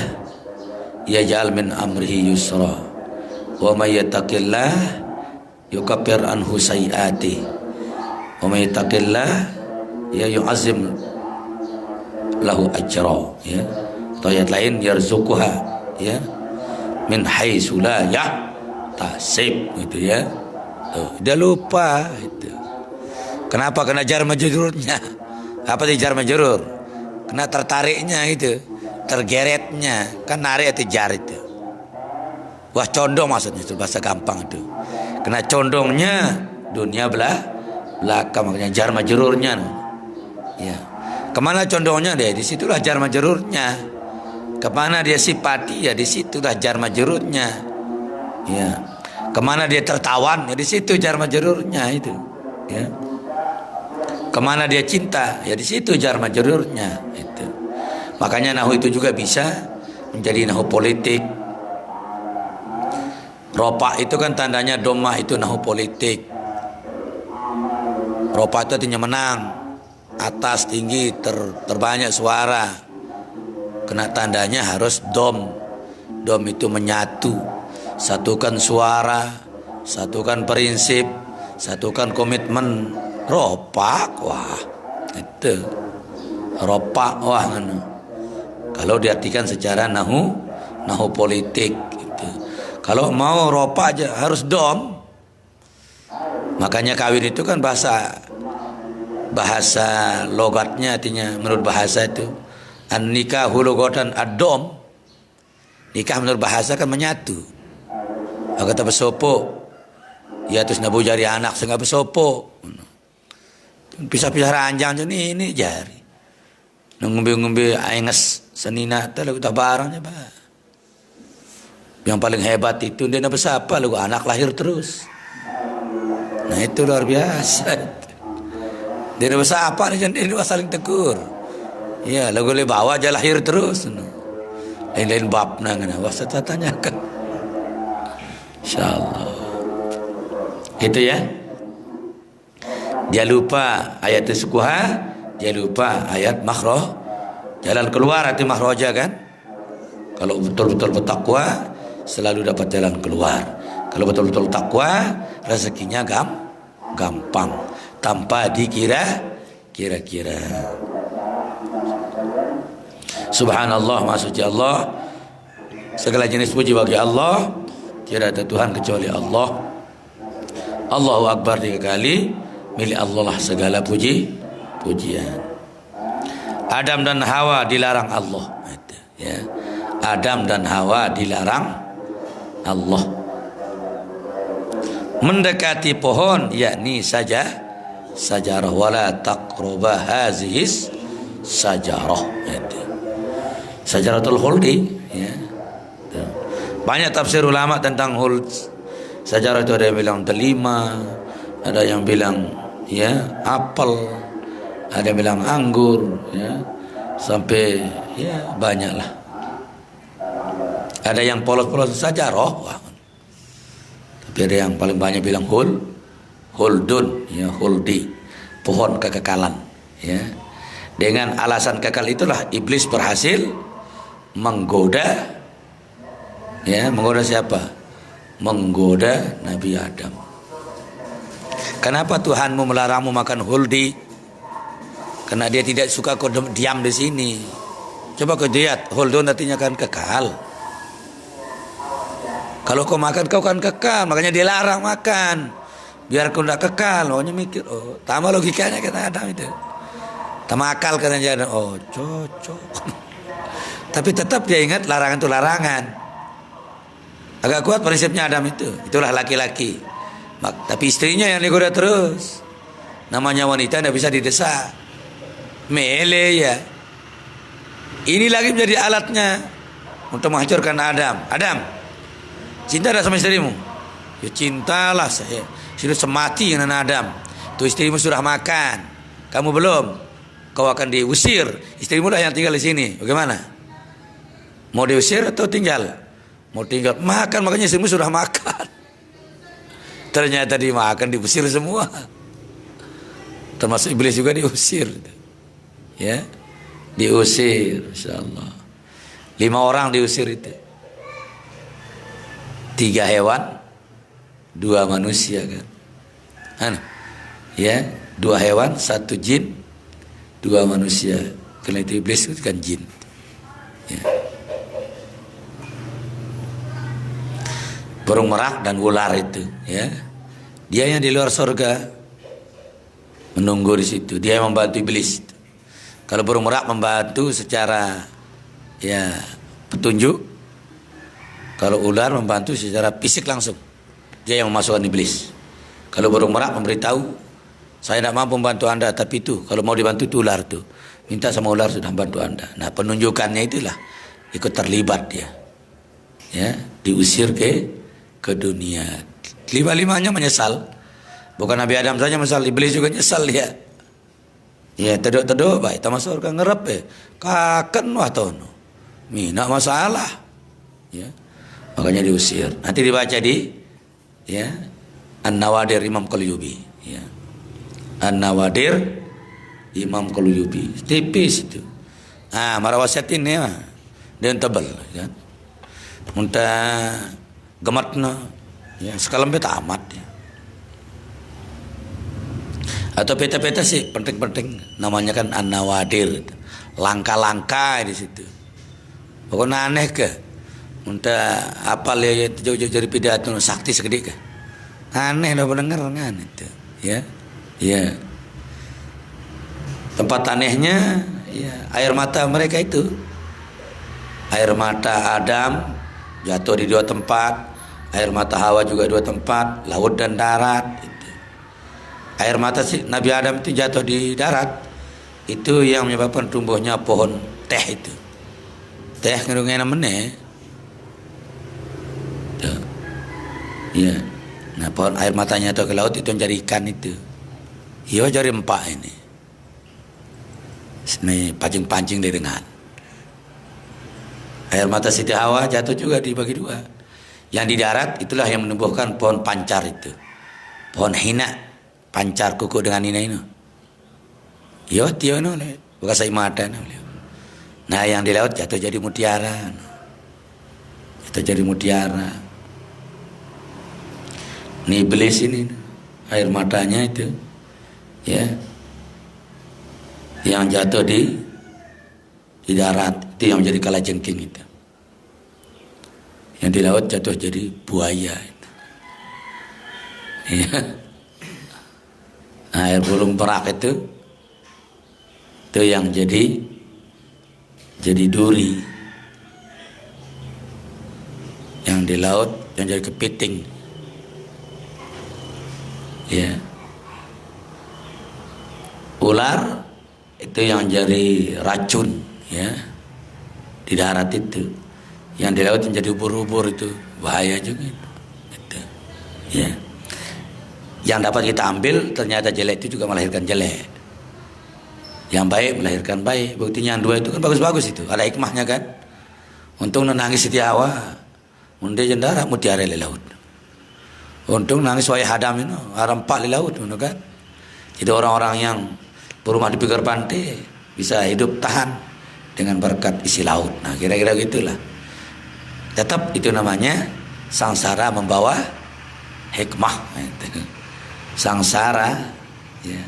yaj'al min amrihi yusra wa may yattaqillah yukaffir anhu sayiati wa may yattaqillah ya yu'azzim lahu ajra ya. Atau ayat lain yarzuquha ya min haitsu la yahtasib gitu ya. Tuh, dia lupa itu. Kenapa? Kena jar majrurnya. Apa itu jar majrur? Kena tertariknya itu, tergeretnya. Kan narik itu jar itu. Wah condong maksudnya itu bahasa gampang itu. Kena condongnya dunia belakang makanya jar majrurnya. Ya. Kemana condongnya dia? Di situlah jar majrurnya. Kemana dia sifati ya di situlah jar majrurnya. Ya. Kemana dia tertawan ya di situ jar majrurnya itu. Ya. Kemana dia cinta ya di situ jar majrurnya itu. Makanya nahu itu juga bisa menjadi nahu politik. Ropa itu kan tandanya domah itu nahu politik. Ropa itu artinya menang, atas tinggi terbanyak suara. Kena tandanya harus dom. Dom itu menyatu, satukan suara, satukan prinsip, satukan komitmen. Ropak, wah itu ropak, wah anu. Kalau diartikan secara nahu politik gitu. Kalau mau ropak aja harus dom. Makanya kawin itu kan bahasa logatnya artinya menurut bahasa itu an nikahu logatan ad-dom. Nikah menurut bahasa kan menyatu. Kata besopo ya terus nabu jari anak sehingga besopo. Pisah-pisah ranjang ini jari. Ngombe-ngombe aenges senina teh lagu tabarangnya bah. Yang paling hebat itu dia bersapa lagu anak lahir terus. Nah itu luar biasa. Dia bersapa dia saling tegur. Ya lagu le bawa aja lahir terus. lain bab nang wah saya tanyakan. Insyaallah. Gitu ya. Dia lupa ayat sukuha, dia lupa ayat makhraj. Jalan keluar hati makhraja kan? Kalau betul-betul bertakwa selalu dapat jalan keluar. Kalau betul-betul takwa rezekinya gampang tanpa kira-kira. Subhanallah, maksudnya Allah. Segala jenis puji bagi Allah. Tidak ada Tuhan kecuali Allah. Allahu Akbar 3 kali. Milik Allah lah segala pujian. Adam dan Hawa dilarang Allah. Ya. Adam dan Hawa dilarang Allah. Mendekati pohon yakni sajarah wala taqraba hazihis sajarah. Sajaratul khuldi ya. Banyak tafsir ulama tentang khuld. Sajarah itu ada yang bilang delima, ada yang bilang ya apel, ada yang bilang anggur ya. Sampai ya banyaklah. Ada yang polos-polos sajarah. Tapi ada yang paling banyak bilang huldun ya, khuldi, pohon kekekalan ya. Dengan alasan kekal itulah iblis berhasil menggoda ya, menggoda siapa? Menggoda Nabi Adam. Kenapa Tuhanmu melarangmu makan huldi? Karena dia tidak suka kau diam di sini. Coba kau lihat, huldun artinya kan kekal. Kalau kau makan kau kan kekal, makanya dia larang makan. Biar kau tidak kekal. Maunya mikir, oh, tambah logikanya kata Adam itu. Tambah akal katanya Adam. Oh, cocok. Tapi tetap dia ingat larangan itu larangan. Agak kuat prinsipnya Adam itu. Itulah laki-laki. Tapi istrinya yang digoda terus. Namanya wanita tidak bisa didesak. Mele ya. Ini lagi menjadi alatnya untuk menghancurkan Adam. Adam, cinta tak sama istrimu? Ya cintalah saya. Sudah semati dengan Adam. Tuh istrimu sudah makan. Kamu belum. Kau akan diusir. Istrimu lah yang tinggal di sini. Bagaimana? Mau diusir atau tinggal? Mau tinggal makan, makanya istrimu sudah makan. Ternyata dimakan, diusir semua. Termasuk iblis juga diusir. Ya, diusir, insyaallah. 5 orang diusir itu. 3 hewan, 2 manusia kan. Ya, 2 hewan, 1 jin, 2 manusia. Karena itu iblis itu kan jin. Ya. Burung merak dan ular itu, ya. Dia yang di luar surga menunggu di situ. Dia yang membantu iblis. Kalau burung merak membantu secara ya petunjuk. Kalau ular membantu secara fisik langsung. Dia yang memasukkan iblis. Kalau burung merak memberitahu, saya tidak mampu membantu Anda, tapi itu kalau mau dibantu itu ular tuh. Minta sama ular sudah bantu Anda. Nah, penunjukannya itulah ikut terlibat dia. Ya, diusir ke dunia. 5-5-nya menyesal. Bukan Nabi Adam saja menyesal, iblis juga nyesal dia. Ya, teduk-teduk baik ta masuk surga ngerep kaken wah tono. Mina masalah. Ya. Makanya diusir. Nanti dibaca di ya An-Nawadir Imam Qalyubi, ya. An-Nawadir Imam Qalyubi. Tipis itu. Ah, marawasiat ini mah dan tebal kan. Muntah gematna ya sekalam peta amat ya. Atau peta-peta sih penting-penting namanya kan An-Nawadir, langkah-langkah di situ. Pokoknya aneh ke muntah apal ya jauh-jauh dari pidato sakti segede ke aneh dah pendengar kan itu ya. Ya tempat anehnya ya air mata mereka itu, air mata Adam jatuh di 2 tempat, air mata Hawa juga 2 tempat, laut dan darat. Itu. Air mata si Nabi Adam itu jatuh di darat, itu yang menyebabkan tumbuhnya pohon teh itu. Teh ngedungnya namanya. Iya. Nah pohon air matanya jatuh ke laut itu yang jadi ikan itu. Iya jadi empak ini. Ini pancing-pancing di dengan. Air mata Siti Hawa jatuh juga dibagi dua. Yang di darat itulah yang menumbuhkan pohon pancar itu. Pohon hina, pancar kuku dengan hina ini. Yo tio no, bukan saya mata no. Nah yang di laut jatuh jadi mutiara. Itu jadi mutiara. Ini iblis ini, air matanya itu, ya, yang jatuh di darat itu yang menjadi kalajengking itu. Yang di laut jatuh jadi buaya itu. Ya. Nah, air bulung perak itu yang jadi duri. Yang di laut yang jadi kepiting. Ya. Ular itu yang jadi racun, ya, di darat itu. Yang di laut yang jadi ubur-ubur itu bahaya juga itu. Ya. Yang dapat kita ambil ternyata jelek itu juga melahirkan jelek. Yang baik melahirkan baik. Buktinya yang dua itu kan bagus-bagus itu. Ada hikmahnya kan. Untung nangis Siti Hawa, munde jendara mutiara di laut. Untung nangis wayah hadam itu, rampak di laut, kan? Jadi orang-orang yang berumah di pinggir pantai bisa hidup tahan dengan berkat isi laut. Nah, kira-kira gitulah. Tetap itu namanya sangsara membawa hikmah. Sangsara, ya.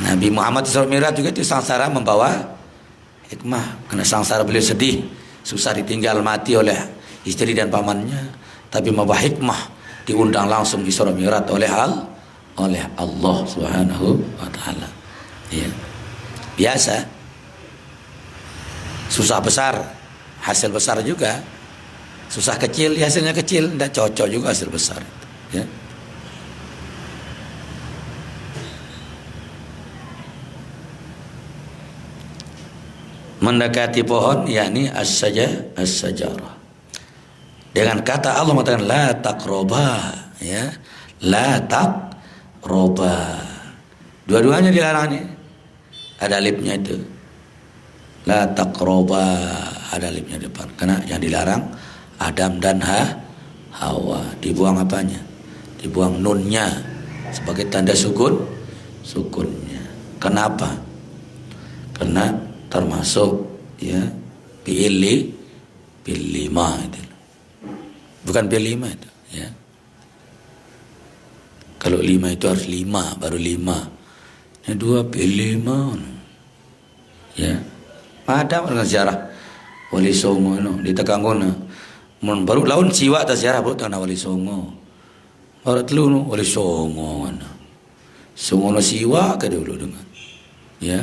Nabi Muhammad SAW juga itu sangsara membawa hikmah. Karena sangsara beliau sedih, susah ditinggal mati oleh istri dan pamannya. Tapi membawa hikmah, diundang langsung di Isra Mi'raj oleh Allah Subhanahu wa taala. Ya. Biasa. Susah besar, hasil besar juga. Susah kecil, hasilnya kecil, tidak cocok juga hasil besar. Ya. Mendekati pohon, yakni as-sajarah. Dengan kata Allah mengatakan la taqroba, ya, la taqroba. Dua-duanya dilarang nih. Ada alifnya itu. La taqroba, ada alifnya depan. Karena yang dilarang Adam dan Hawa. Dibuang apanya? Dibuang nunnya sebagai tanda sukunnya. Kenapa? Karena termasuk, ya, fi'il lima itu. Bukan P5 itu, ya. Kalau 5 itu harus 5, baru 5. Yang 2 P5. Ya. Ada dengan sejarah Wali Songo no di Tekanggono. Mun baru laun siwa ta sejarah baru tanah Wali Songo. Baru telu no Wali Songo. Songo no siwa ke dulu dengan. Ya.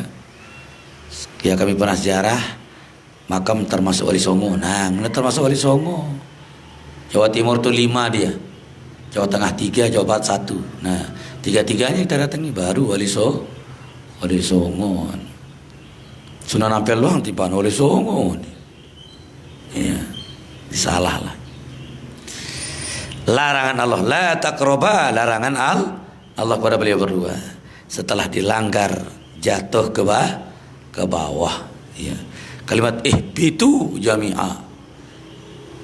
Ya kami pernah sejarah makam termasuk Wali Songo. Nah, termasuk Wali Songo. Jawa Timur itu 5 dia, Jawa Tengah 3, Jawa Barat 1. Nah, 3-3-nya kita datangi baru Wali Songo. Sunan Ampel doang tiba Wali Songo. Ya, salah lah. Larangan Allah, la taqroba, larangan Allah kepada beliau berdua. Setelah dilanggar jatuh ke bawah. Ya. Kalimat ihbitu jami'a.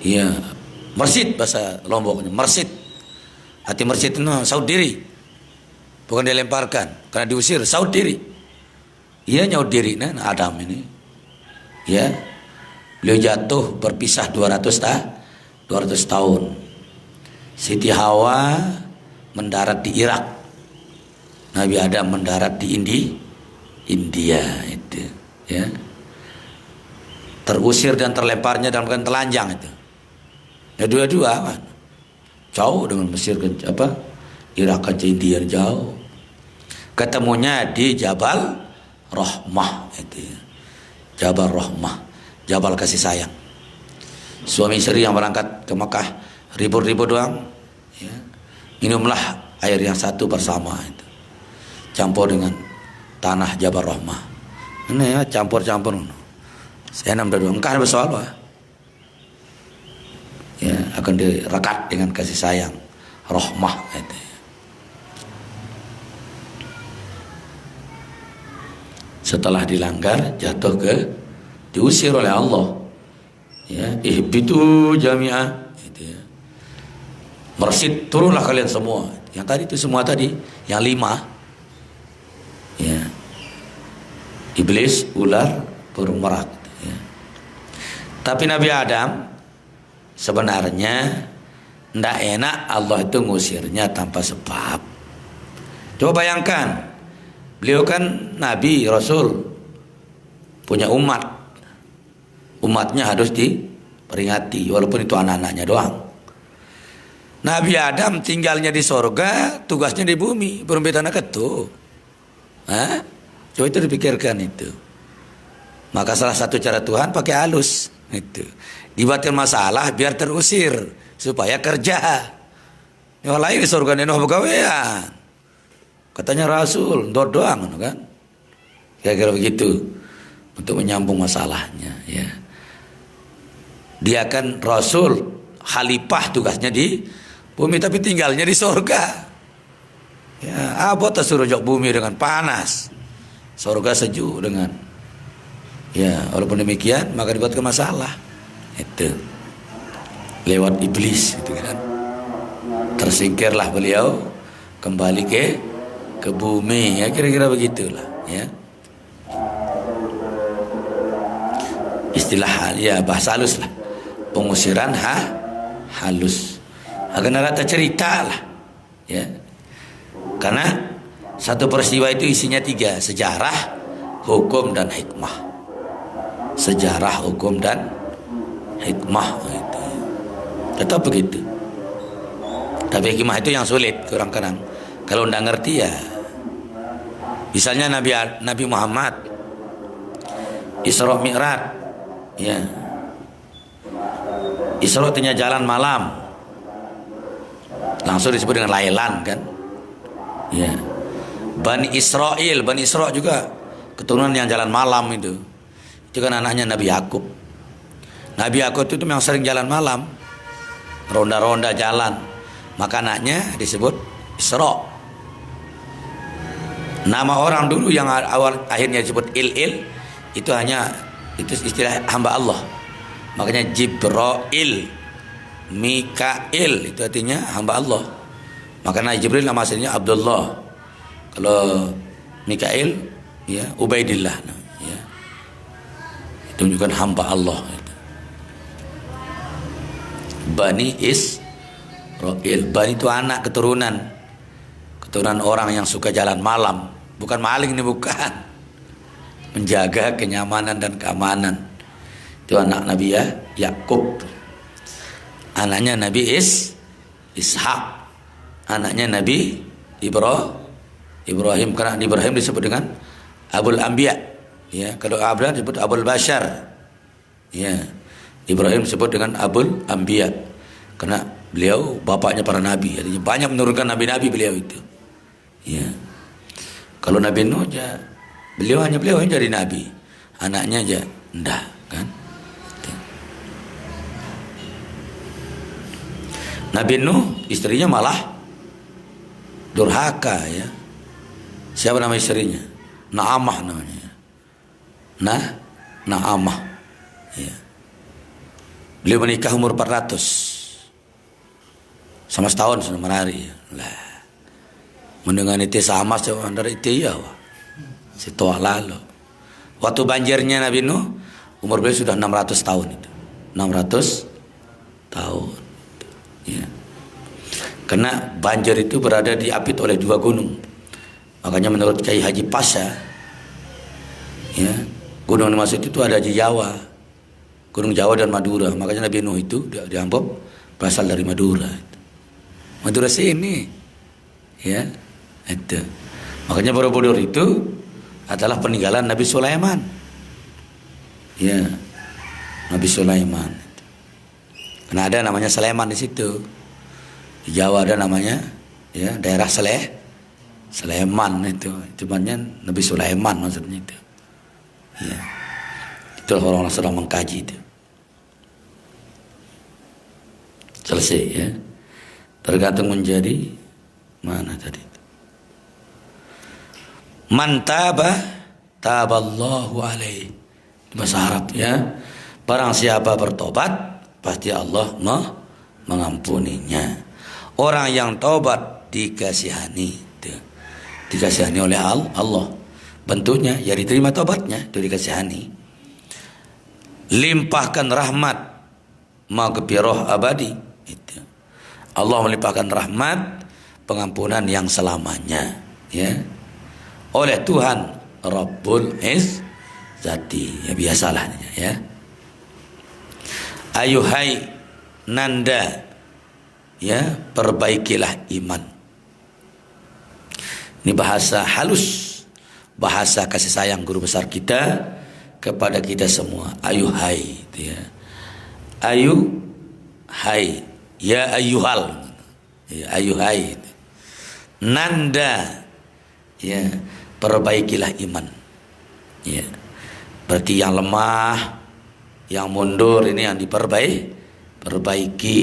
Ya. Mersid bahasa Lomboknya, mersid. Arti mersid itu saud diri. Bukan dilemparkan, karena diusir, saud diri. Ia nyaud diri, nah Adam ini. Ya. Beliau jatuh berpisah 200 tahun. Siti Hawa mendarat di Irak. Nabi Adam mendarat di India itu, ya. Terusir dan terlemparnya dalam keadaan telanjang itu. Ya dua-dua kan. Jauh dengan Mesir ke Irak ke India jauh. Ketemunya di Jabal Rahmah itu. Jabal Rahmah, Jabal kasih sayang. Suami istri yang berangkat ke Mekah ribu-ribu doang, ya. Minumlah air yang satu bersama itu. Campur dengan tanah Jabal Rahmah. Ini ya campur-campur. Saya enam doang. Engkau bersoal lah. Ya, akan direkat dengan kasih sayang, rahmah itu. Setelah dilanggar jatuh diusir oleh Allah Ya, ihbitu jami'ah gitu ya. Mersid, turunlah kalian semua. Yang tadi itu semua tadi, yang 5. Ya. Iblis, ular, burung merak ya. Tapi Nabi Adam sebenarnya ndak enak Allah itu ngusirnya tanpa sebab. Coba bayangkan, beliau kan Nabi, Rasul, punya umat. Umatnya harus diperingati, walaupun itu anak-anaknya doang. Nabi Adam tinggalnya di sorga, tugasnya di bumi, belum beda anak itu. Hah? Coba itu dipikirkan itu. Maka salah satu cara Tuhan pakai halus itu. Dibuatkan masalah biar terusir supaya kerja. Yang lain di sorga neno pegawaian. Katanya Rasul, doang kan? Kira-kira begitu untuk menyambung masalahnya. Ya. Dia kan Rasul, khalifah tugasnya di bumi tapi tinggalnya di sorga. Ya, apa suruh jok bumi dengan panas, sorga sejuk dengan. Ya, walaupun demikian maka dibuatkan masalah. Itu lewat iblis itu kan. Tersingkirlah beliau kembali ke bumi ya, kira-kira begitulah ya. Istilah ya bahasa halus lah. Pengusiran halus. Akan ada cerita lah ya. Karena satu peristiwa itu isinya 3, sejarah, hukum dan hikmah. Sejarah, hukum dan hikmah itu. Tetap begitu. Tapi hikmah itu yang sulit kadang-kadang. Kalau tidak ngerti ya. Misalnya Nabi Muhammad Isra Mi'raj ya. Isra artinya jalan malam. Langsung disebut dengan lailan kan? Ya. Bani Isra juga keturunan yang jalan malam itu. Itu kan anaknya Nabi Yakub. Nabi Yakub itu memang sering jalan malam, ronda-ronda jalan. Maka anaknya disebut Isra. Nama orang dulu yang awal akhirnya disebut Il itu hanya itu istilah hamba Allah. Makanya Jibril, Mikail itu artinya hamba Allah. Makanya Jibril nama aslinya Abdullah. Kalau Mikail ya Ubaidillah ya. Itu juga hamba Allah itu. Bani Israil. Bani itu anak keturunan orang yang suka jalan malam. Bukan maling ini, bukan. Menjaga kenyamanan dan keamanan. Itu anak Nabi Yakub. Anaknya Nabi Ishak. Anaknya Nabi Ibrahim. Karena Ibrahim disebut dengan Abul Anbiya. Ya, kalau Abraham disebut Abul Bashar. Ya. Ibrahim disebut dengan Abul Anbiya. Karena beliau bapaknya para nabi. Artinya banyak menurunkan nabi-nabi beliau itu. Ya. Kalau Nabi Nuh aja, beliau yang jadi nabi. Anaknya aja enggak, kan? Nabi Nuh istrinya malah durhaka ya. Siapa nama istrinya? Naamah namanya. Naamah. Ya. Beliau menikah umur 400. Sama setahun sudah menari. Lah. Mendengar itu sama dari itu ya. Setua lalu. Waktu banjirnya Nabi Nuh umur beliau sudah 600 tahun itu. 600 tahun. Ya. Karena banjir itu berada diapit oleh 2 gunung. Makanya menurut Kiai Haji Pasha, ya, gunung yang maksud itu ada di Jawa, Gunung Jawa dan Madura. Makanya Nabi Nuh itu dianggap berasal dari Madura. Madura sini, ya, itu. Makanya Borobudur itu adalah peninggalan Nabi Sulaiman, ya, Nabi Sulaiman. Karena ada namanya Sulaiman di situ. Di Jawa ada namanya ya daerah Sleman itu. Cumannya Nabi Sulaiman maksudnya itu. Ya. Itu orang-orang sedang mengkaji itu. Selesai ya. Tergantung menjadi mana tadi. Man taba taballahu alaihi. Bahasa Arab ya. Barang siapa bertobat, pasti Allah mengampuninya. Orang yang tobat dikasihani, dikasihani oleh Allah. Bentuknya ya diterima tobatnya, itu dikasihani. Limpahkan rahmat, maghfirah abadi. Itu. Allah melimpahkan rahmat, pengampunan yang selamanya, ya. Oleh Tuhan Rabbul Izzati. Ya biasalah ya. Ayuhai nanda, ya, perbaikilah iman. Ini bahasa halus, bahasa kasih sayang guru besar kita kepada kita semua. Ayuhai, ya. Ayuhai, ya ayuhal, ya ayuhai. Nanda, ya, perbaikilah iman. Ya. Berarti yang lemah, yang mundur ini yang perbaiki.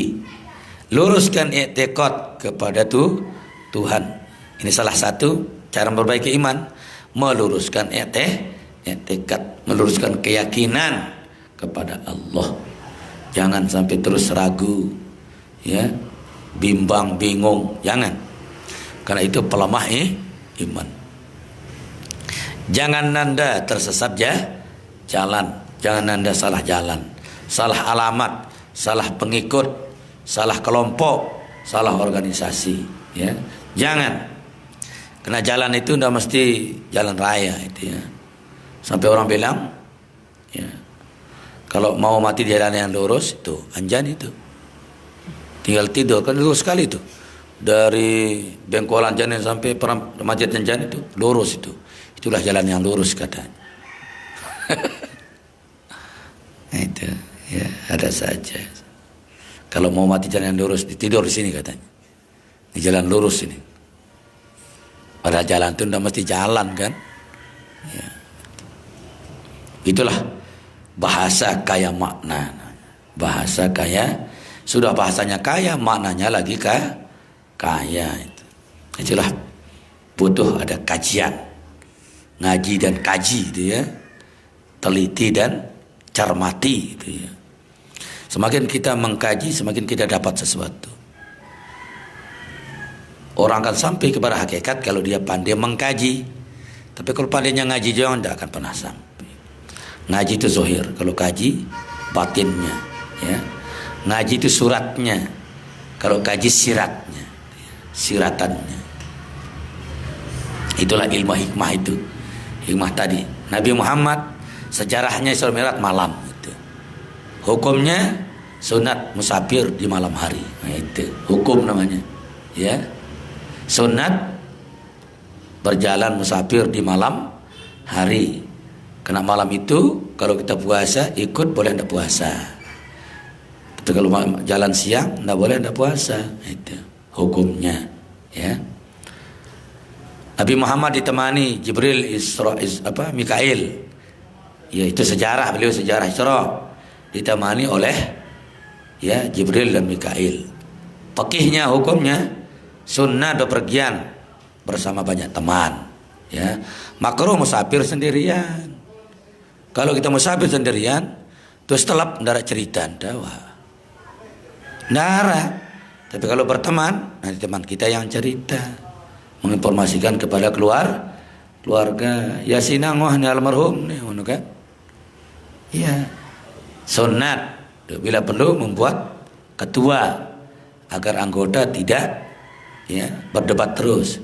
Luruskan i'tiqad kepada Tuhan. Ini salah satu cara memperbaiki iman, meluruskan i'tiqad, meluruskan keyakinan kepada Allah. Jangan sampai terus ragu, ya, bimbang, bingung, jangan. Karena itu pelemah iman. Jangan Anda tersesat jalan. Jangan Anda salah jalan, salah alamat, salah pengikut, salah kelompok, salah organisasi, ya. Jangan. Karena jalan itu udah mesti jalan raya itu, ya. Sampai orang bilang, ya, kalau mau mati di jalan yang lurus itu anjan itu. Tinggal tidur, kan lurus sekali itu. Dari Bengkolan Janin sampai Masjid Janin itu lurus itu. Itulah jalan yang lurus katanya. Itu, ya, ada saja. Kalau mau mati jalan yang lurus, tidur di sini katanya. Di jalan lurus ini. Padahal jalan itu tidak mesti jalan kan. Ya. Itulah bahasa kaya makna. Bahasa kaya, sudah bahasanya kaya, maknanya lagi kaya. Itulah butuh ada kajian, ngaji dan kaji itu, ya, teliti dan cermati itu, ya. Semakin kita mengkaji, semakin kita dapat sesuatu. Orang akan sampai kepada hakikat kalau dia pandai mengkaji. Tapi kalau pandainya ngaji jangan, tidak akan pernah sampai. Ngaji itu zohir, kalau kaji batinnya, ya. Ngaji itu suratnya, kalau kaji siratnya, siratannya. Itulah ilmu hikmah itu. Hikmah tadi. Nabi Muhammad sejarahnya Isra Mi'raj malam itu. Hukumnya sunat musafir di malam hari. Nah, itu hukum namanya. Ya. Sunat berjalan musafir di malam hari. Karena malam itu kalau kita puasa ikut, boleh tidak puasa. Tapi kalau jalan siang tidak boleh tidak puasa. Itu hukumnya, ya. Nabi Muhammad ditemani Jibril, Mikail. Ya, itu sejarah, beliau sejarah Isra, ditemani oleh, ya, Jibril dan Mikail. Fikihnya, hukumnya sunnah bepergian bersama banyak teman, ya. Makruh musafir sendirian. Kalau kita musafir sendirian terus telap, ndara cerita ndara. Tapi kalau berteman, nanti teman kita yang cerita, menginformasikan kepada keluarga. Ya sinangoh ni almarhum nih, kan? Iya. Sunat bila perlu membuat ketua agar anggota tidak, ya,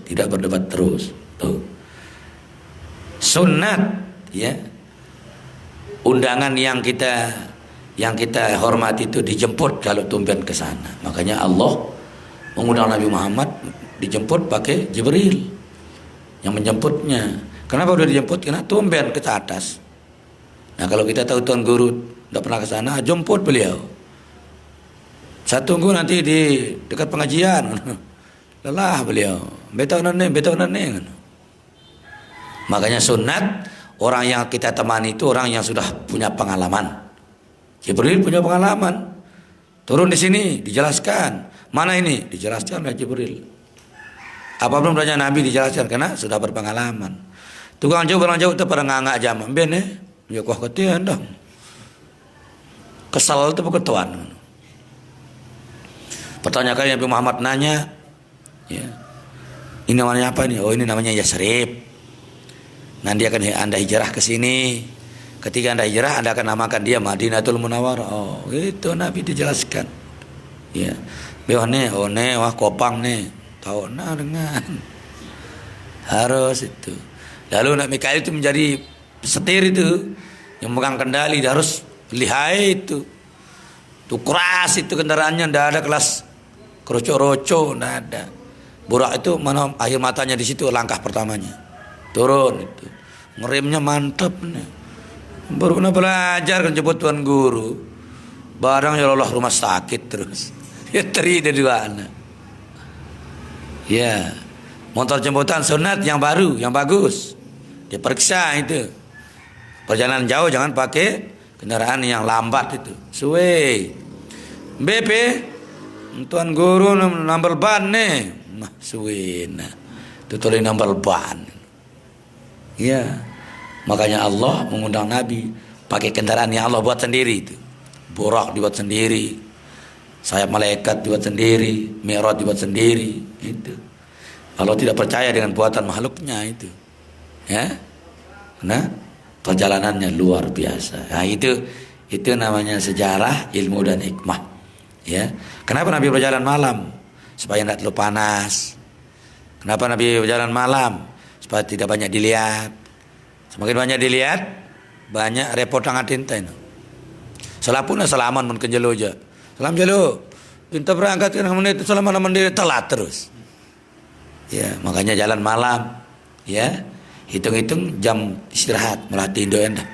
tidak berdebat terus. Tuh. Sunat, ya. Undangan yang kita hormati itu dijemput kalau tumben ke sana. Makanya Allah mengundang Nabi Muhammad dijemput pakai Jibril yang menjemputnya. Kenapa udah dijemput? Karena tumben ke atas. Nah, kalau kita tahu Tuan Guru tidak pernah ke sana, jemput beliau. Saya tunggu nanti di dekat pengajian. Lelah beliau. Betul nane. Makanya sunat, orang yang kita temani itu orang yang sudah punya pengalaman. Jibril punya pengalaman. Turun di sini, dijelaskan. Mana ini? Dijelaskan oleh Jibril. Apapun bertanya Nabi dijelaskan karena sudah berpengalaman. Tukang jauh orang jauh itu pada ngangak jam. Bene, ya kau ketian dong. Kesal itu beketuan. Pertanyaan kali Nabi Muhammad nanya, ya, ini namanya apa nih? Oh, ini namanya Yasrib. Nanti akan Anda hijrah ke sini. Ketika Anda hijrah, Anda akan namakan dia Madinatul Munawwarah. Oh, itu Nabi dijelaskan. Ya, beliau nih, oh nih, wah kopang nih, tahu nah dengan harus itu. Lalu Nabi Mikail itu menjadi pesetir itu, yang megang kendali, dia harus lihai itu. Tuh keras itu kendaraannya, ndak ada kelas kroco-roco, ndak ada. Burak itu mana akhir matanya di situ langkah pertamanya. Turun itu. Ngeremnya mantap nih. Baru kena belajar kan jemput tuan guru. Barang ya Allah rumah sakit terus. Ya teri dari mana. Ya. Motor jemputan sunat yang baru, yang bagus. Diperiksa itu. Perjalanan jauh jangan pakai kendaraan yang lambat itu. Suwe. BP tuan guru nambal ban nih. Nah, suwe nah. Itu tulis nambal ban. Ya. Makanya Allah mengundang Nabi pakai kendaraan yang Allah buat sendiri itu. Burak dibuat sendiri. Sayap malaikat dibuat sendiri, Mi'raj dibuat sendiri, itu. Allah tidak percaya dengan buatan makhluknya itu. Ya. Nah, perjalanannya luar biasa. Nah, itu namanya sejarah, ilmu dan hikmah. Ya. Kenapa Nabi berjalan malam? Supaya tidak terlalu panas. Kenapa Nabi berjalan malam? Supaya tidak banyak dilihat. Semakin banyak dilihat, banyak repot tangan tinta ini. Salapuna salaman mun kenjelo aja. Salam jelo. Tinta berangkat kan menit salaman menit telat terus. Ya, makanya jalan malam. Ya. Hitung-hitung jam istirahat, melatindo anda.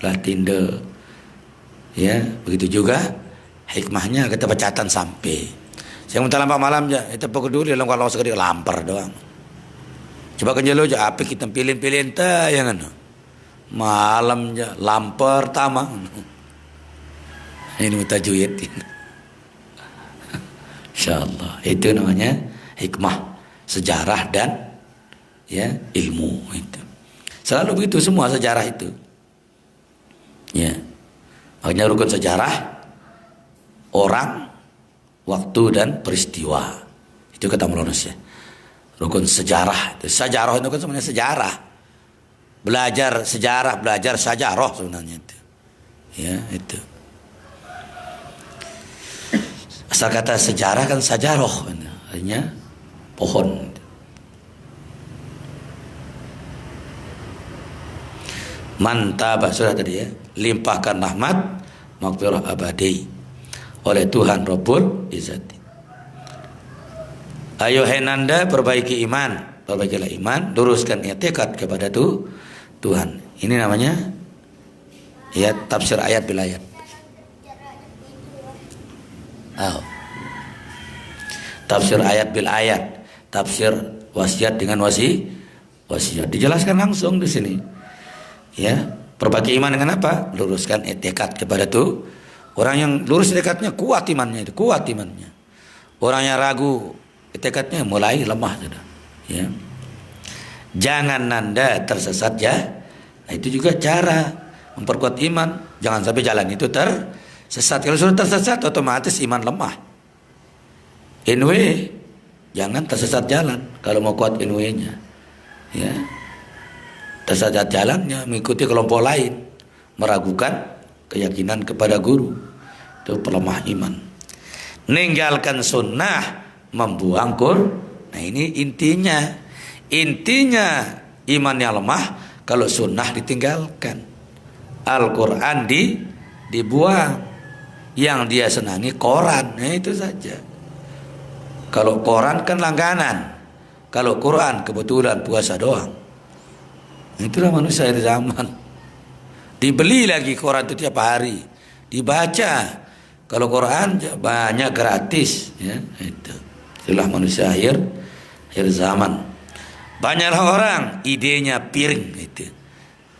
Melatindo. Ya, begitu juga hikmahnya kita bacatan sampai. Saya minta lampak malam aja, itu pokok dulu dalam kalau sekali lampar doang. Coba kenjelo aja apa kita pilih-pilih ente yang anu. Malam aja lampar tamang. Ini mutajwid. Insyaallah itu namanya hikmah, sejarah dan ya ilmu itu. Selalu begitu semua sejarah itu. Ya. Makanya rukun sejarah orang, waktu dan peristiwa. Itu kata Maulana. Rukun sejarah. Sejarah itu kan sebenarnya sejarah. Belajar sejarah, belajar sajarah sebenarnya itu. Ya, itu. Asal kata sejarah kan sajarah, artinya pohon. Mantaba sudah tadi ya, limpahkan rahmat maghfirah abadi oleh Tuhan Rabbul Izzati. Ayo henanda perbaiki iman, perbaikilah iman, luruskan i'tikad kepada Tuhan. Ini namanya ya tafsir ayat bil ayat. Oh. Tafsir ayat bil ayat, tafsir wasiat dengan wasiat. Dijelaskan langsung di sini. Ya, perbaiki iman dengan apa? Luruskan i'tikad kepada orang yang lurus i'tikadnya kuat imannya itu, kuat imannya. Orang yang ragu i'tikadnya mulai lemah sudah. Ya. Jangan Anda tersesat ya. Nah, itu juga cara memperkuat iman. Jangan sampai jalan itu tersesat. Kalau sudah tersesat otomatis iman lemah. NW jangan tersesat jalan kalau mau kuat NW-nya. Ya. Tersesat jalannya mengikuti kelompok lain, meragukan keyakinan kepada guru. Itu pelemah iman. Meninggalkan sunnah, membuang Quran. Nah, ini intinya. Intinya iman yang lemah kalau sunnah ditinggalkan, Al-Quran dibuang, yang dia senangi koran. Nah, itu saja. Kalau koran kan langganan, kalau Quran kebetulan puasa doang. Itulah manusia di zaman. Dibeli lagi koran itu tiap hari, dibaca. Kalau Quran banyak gratis, ya itu. Itulah manusia akhir zaman. Banyaklah orang idenya piring itu.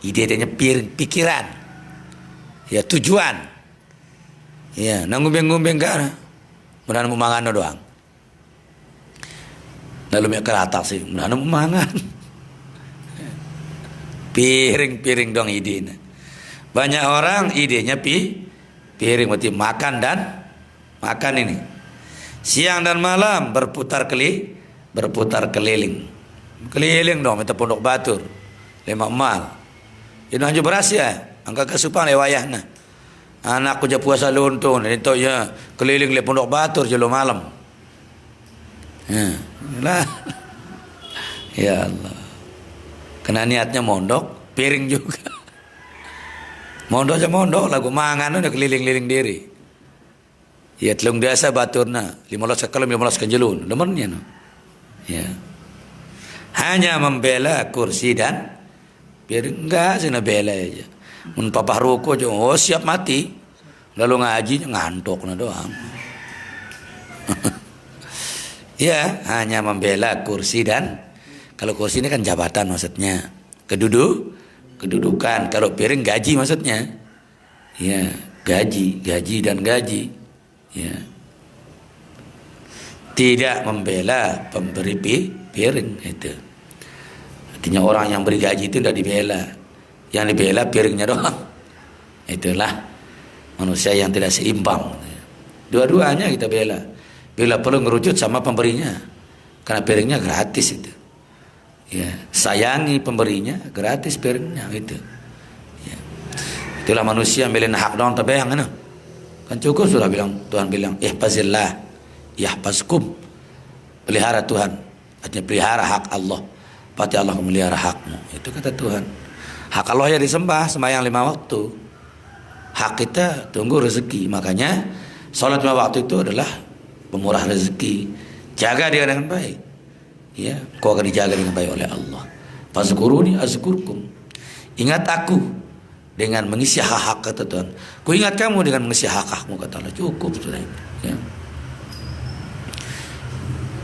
Idenya piring, pikiran. Ya tujuan. Ya, nangumbeng-ngumbeng kan. Menan mangan doang. Lalu mek keratak sih, menan mangan. Piring-piring dong idenya. Banyak orang idenya Piring berarti makan dan makan ini. Siang dan malam berputar keliling. Keliling dong minta pondok batur. 5 mal. Ini hanya beras ya. Angka kesupang lewayahna. Anakku je puasa lontong itu ya keliling le pondok batur je lo malam. Lah. Ya Allah. Kena niatnya mondok, piring juga. Mondok aja mondok lagu mangan udah keliling-keliling diri. Ya telung biasa baturna 15 sekali 15 kenjelun demennya no. Ya. Hanya membela kursi dan piring enggak sih bela aja. Mun papah ruko aja oh siap mati. Lalu ngaji ngantuk na doang. Ya, hanya membela kursi dan kalau kursi ini kan jabatan maksudnya. Kedudukan. Kalau piring gaji maksudnya. Ya, gaji dan gaji. Ya. Tidak membela pemberi piring itu. Artinya orang yang beri gaji itu tidak dibela. Yang dibela piringnya doang. Itulah manusia yang tidak seimbang. Dua-duanya kita bela. Bila perlu ngerucut sama pemberinya. Karena piringnya gratis itu. Ya, sayangi pemberinya, gratis piringnya gitu. Ya. Itulah manusia milih hak doang terbayang kan cukup sudah bilang Tuhan bilang ihfazillah yahfazkum. Pelihara Tuhan, artinya pelihara hak Allah. Pasti Allah memelihara hakmu. Itu kata Tuhan. Hak Allah ya disembah sembahyang 5 waktu. Hak kita tunggu rezeki. Makanya salat 5 waktu itu adalah pemurah rezeki. Jaga dia dengan baik. Ya, kau akan dijaga dengan baik oleh Allah. Fazkuruni azkurkum. Ingat aku dengan mengisi hak-hak kata Tuhan. Ku ingat kamu dengan mengisi hak-hakmu kata Allah. Cukup sudah. Ya.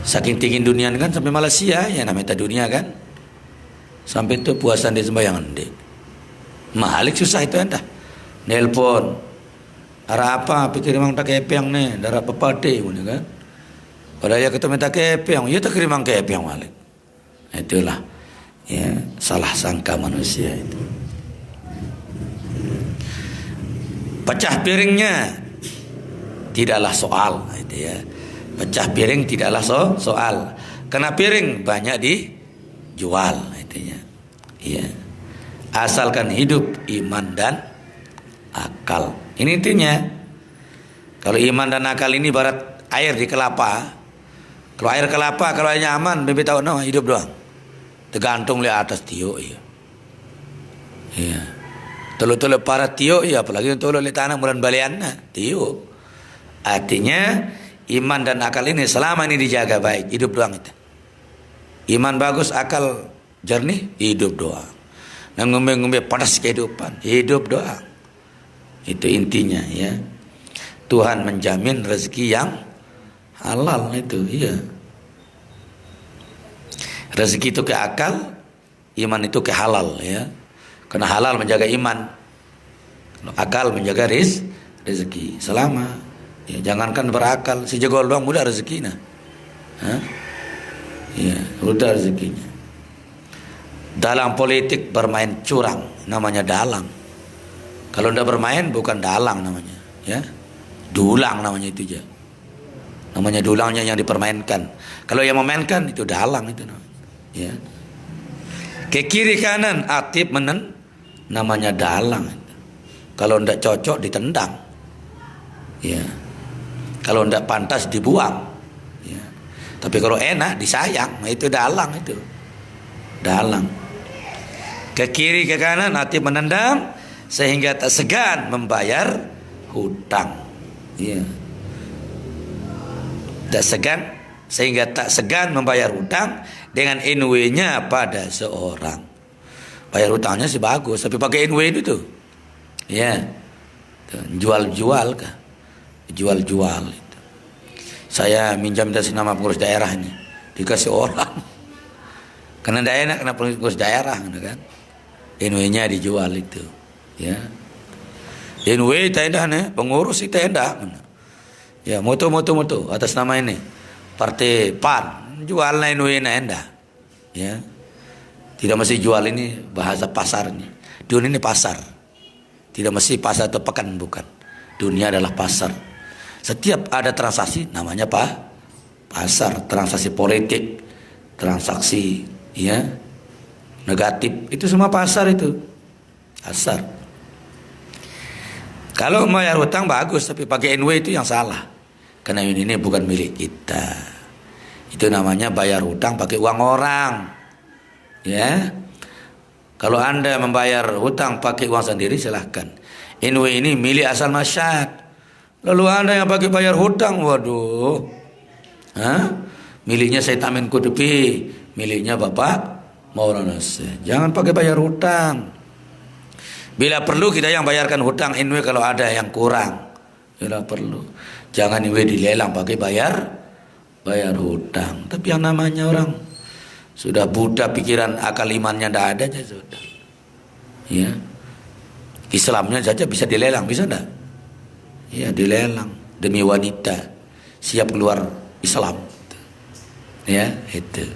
Saking tinggi dunia kan sampai Malaysia ya namanya dunia kan. Sampai itu puasan di sembayangan deh. Mahalik susah itu entah. Nelpon. Arah apa? Pikir memang tak kepeng nih, darah pepade kan. Padahal ya kita minta kepiang, ya tak kirimang kepiang balik. Itulah ya salah sangka manusia itu. Pecah piringnya tidaklah soal, itu ya. Pecah piring tidaklah soal. Karena piring banyak dijual, itunya. Ya. Asalkan hidup iman dan akal. Ini intinya. Kalau iman dan akal ini ibarat air di kelapa. Kalau air kelapa, kalau airnya aman, bebe tahu no, hidup doang. Tergantung li atas tio ya. Iya. Tolo-tolo para tio ya, apalagi tolo li tanah bulan balianna, tio. Artinya iman dan akal ini selama ini dijaga baik, hidup doang itu. Iman bagus, akal jernih, hidup doang. Nah ngombe-ngombe panas kehidupan, hidup doang. Itu intinya ya. Tuhan menjamin rezeki yang halal itu, iya. Rezeki itu ke akal, iman itu ke halal ya. Karena halal menjaga iman, akal menjaga rezeki. Selama ya, jangankan berakal, si jegol doang udah rezeki nah. Ya, udah rezekinya. Dalam politik bermain curang namanya dalang. Kalau ndak bermain bukan dalang namanya, ya. Dulang namanya itu aja. Namanya dulangnya yang dipermainkan. Kalau yang memainkan itu dalang itu namanya. Ya. Ke kiri kanan aktif menen namanya dalang. Kalau ndak cocok ditendang. Ya. Kalau ndak pantas dibuang. Ya. Tapi kalau enak disayang, nah itu dalang itu. Dalang. Ke kiri ke kanan aktif menendang sehingga tak segan membayar hutang. Ya. Sehingga tak segan membayar hutang dengan NW-nya pada seorang. Bayar hutangnya sih bagus, tapi pakai NW itu tuh. Ya. Jual-jual kah? Jual-jual itu. Saya minjam dari nama pengurus daerah ini, dikasih orang. Karena tidak enak kena pengurus daerah kan. NW-nya dijual itu. Ya. NW tenda nih, pengurus itu tenda. Ya, moto atas nama ini. Partai PAN jual NW enda. Ya. Tidak mesti jual ini bahasa pasarnya. Dunia ini pasar. Tidak mesti pasar atau pekan bukan. Dunia adalah pasar. Setiap ada transaksi namanya pasar, transaksi politik, transaksi ya negatif, itu semua pasar itu. Pasar. Kalau bayar hutang bagus, tapi pakai NW itu yang salah. Karena ini bukan milik kita. Itu namanya bayar hutang pakai uang orang. Ya. Kalau Anda membayar hutang pakai uang sendiri silahkan. NW ini milik asal masyad. Lalu Anda yang pakai bayar hutang, waduh. Miliknya Said Amin Kutubi, miliknya Bapak Maulana Syekh. Jangan pakai bayar hutang. Bila perlu kita yang bayarkan hutang NW kalau ada yang kurang. Bila perlu. Jangan NW dilelang pakai bayar hutang. Tapi yang namanya orang sudah buta pikiran, akal imannya tidak ada aja sudah. Ya. Islamnya saja bisa dilelang, bisa enggak? Ya, dilelang demi wanita siap keluar Islam. Ya, itu.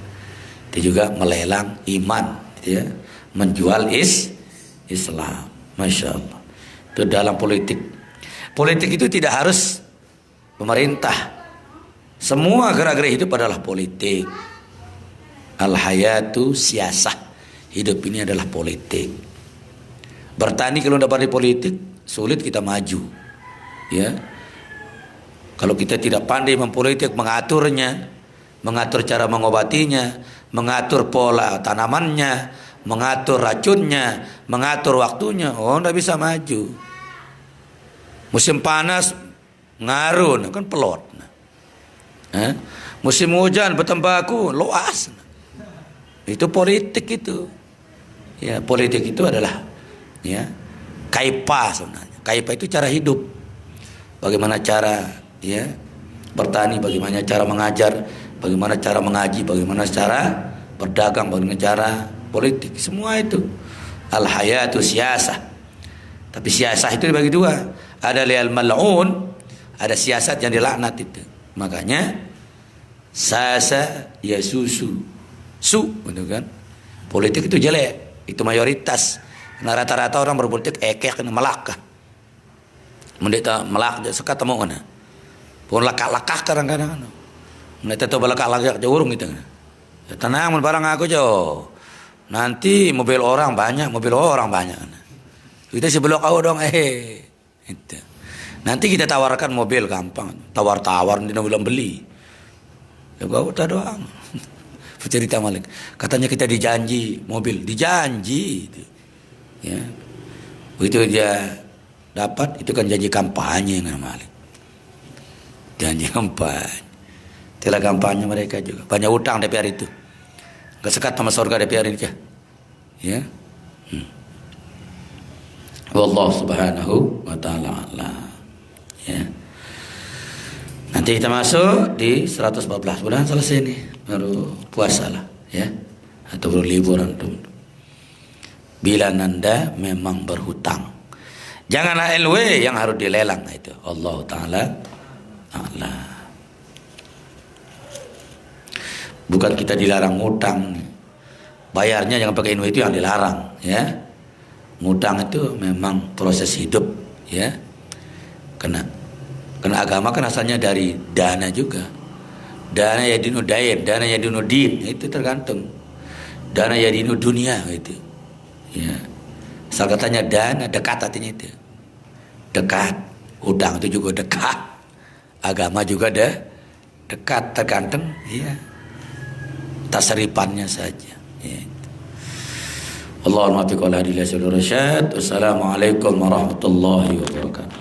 Itu juga melelang iman, ya. Menjual Islam. Masya Allah. Itu dalam politik. Politik itu tidak harus pemerintah. Semua gerak-gerik hidup adalah politik. Al-hayatu siasah. Hidup ini adalah politik. Bertani kalau tidak pandai politik, sulit kita maju. Ya. Kalau kita tidak pandai mempolitik, mengaturnya, mengatur cara mengobatinya, mengatur pola tanamannya, mengatur racunnya, mengatur waktunya, tidak bisa maju. Musim panas ngarun kan pelot. Musim hujan bertembaku loas. Itu politik itu. Ya, politik itu adalah ya kaipa sebenarnya. Kaipa itu cara hidup. Bagaimana cara ya bertani, bagaimana cara mengajar, bagaimana cara mengaji, bagaimana cara berdagang, bagaimana cara politik, semua itu al-hayatu siasah. Tapi siasah itu dibagi dua, ada lial mal'un, ada siasat yang dilaknat itu. Makanya sasa ya susu gitu kan. Politik itu jelek, itu mayoritas. Nah, rata-rata orang berpolitik ekek kena melakah. Mendeta melak sekat temu kana. Pun lakak-lakak kadang-kadang. Mendeta to balakak-lakak urung gitu. Tenang mun barang aku jo. Nanti mobil orang banyak. Kita sebelum kau dong itu. Nanti kita tawarkan mobil gampang. Tawar-tawar dia bilang beli. Ya kau tak doang. Cerita Malik. Katanya kita dijanji mobil, dijanji itu. Ya. Begitu dia dapat, itu kan janji kampanye yang Malik. Janji kampanye. Telah kampanye mereka juga. Banyak utang DPR itu. Gak sekat sama surga DPR ini ya. Ya. Wallahu subhanahu wa ta'ala. Ya. Nanti kita masuk di 114 bulan selesai nih, baru puasa lah, ya, atau baru liburan tuh. Bila Nanda memang berhutang, janganlah LW yang harus dilelang itu. Allah Taala. Bukan kita dilarang ngutang, bayarnya jangan pakai NW itu yang dilarang, ya. Ngutang itu memang proses hidup, ya. Karena agama kan asalnya dari dana juga. Dana yadinu dain, dana yadinu din, itu tergantung. Dana yadinu dunia itu. Ya. Asal katanya dana dekat artinya itu. Dekat. Hutang itu juga dekat. Agama juga dekat, tergantung ya. Tasrifannya saja. Ya. Allahumma fiqh ala hadilah syarul rasyad. Wassalamualaikum warahmatullahi wabarakatuh.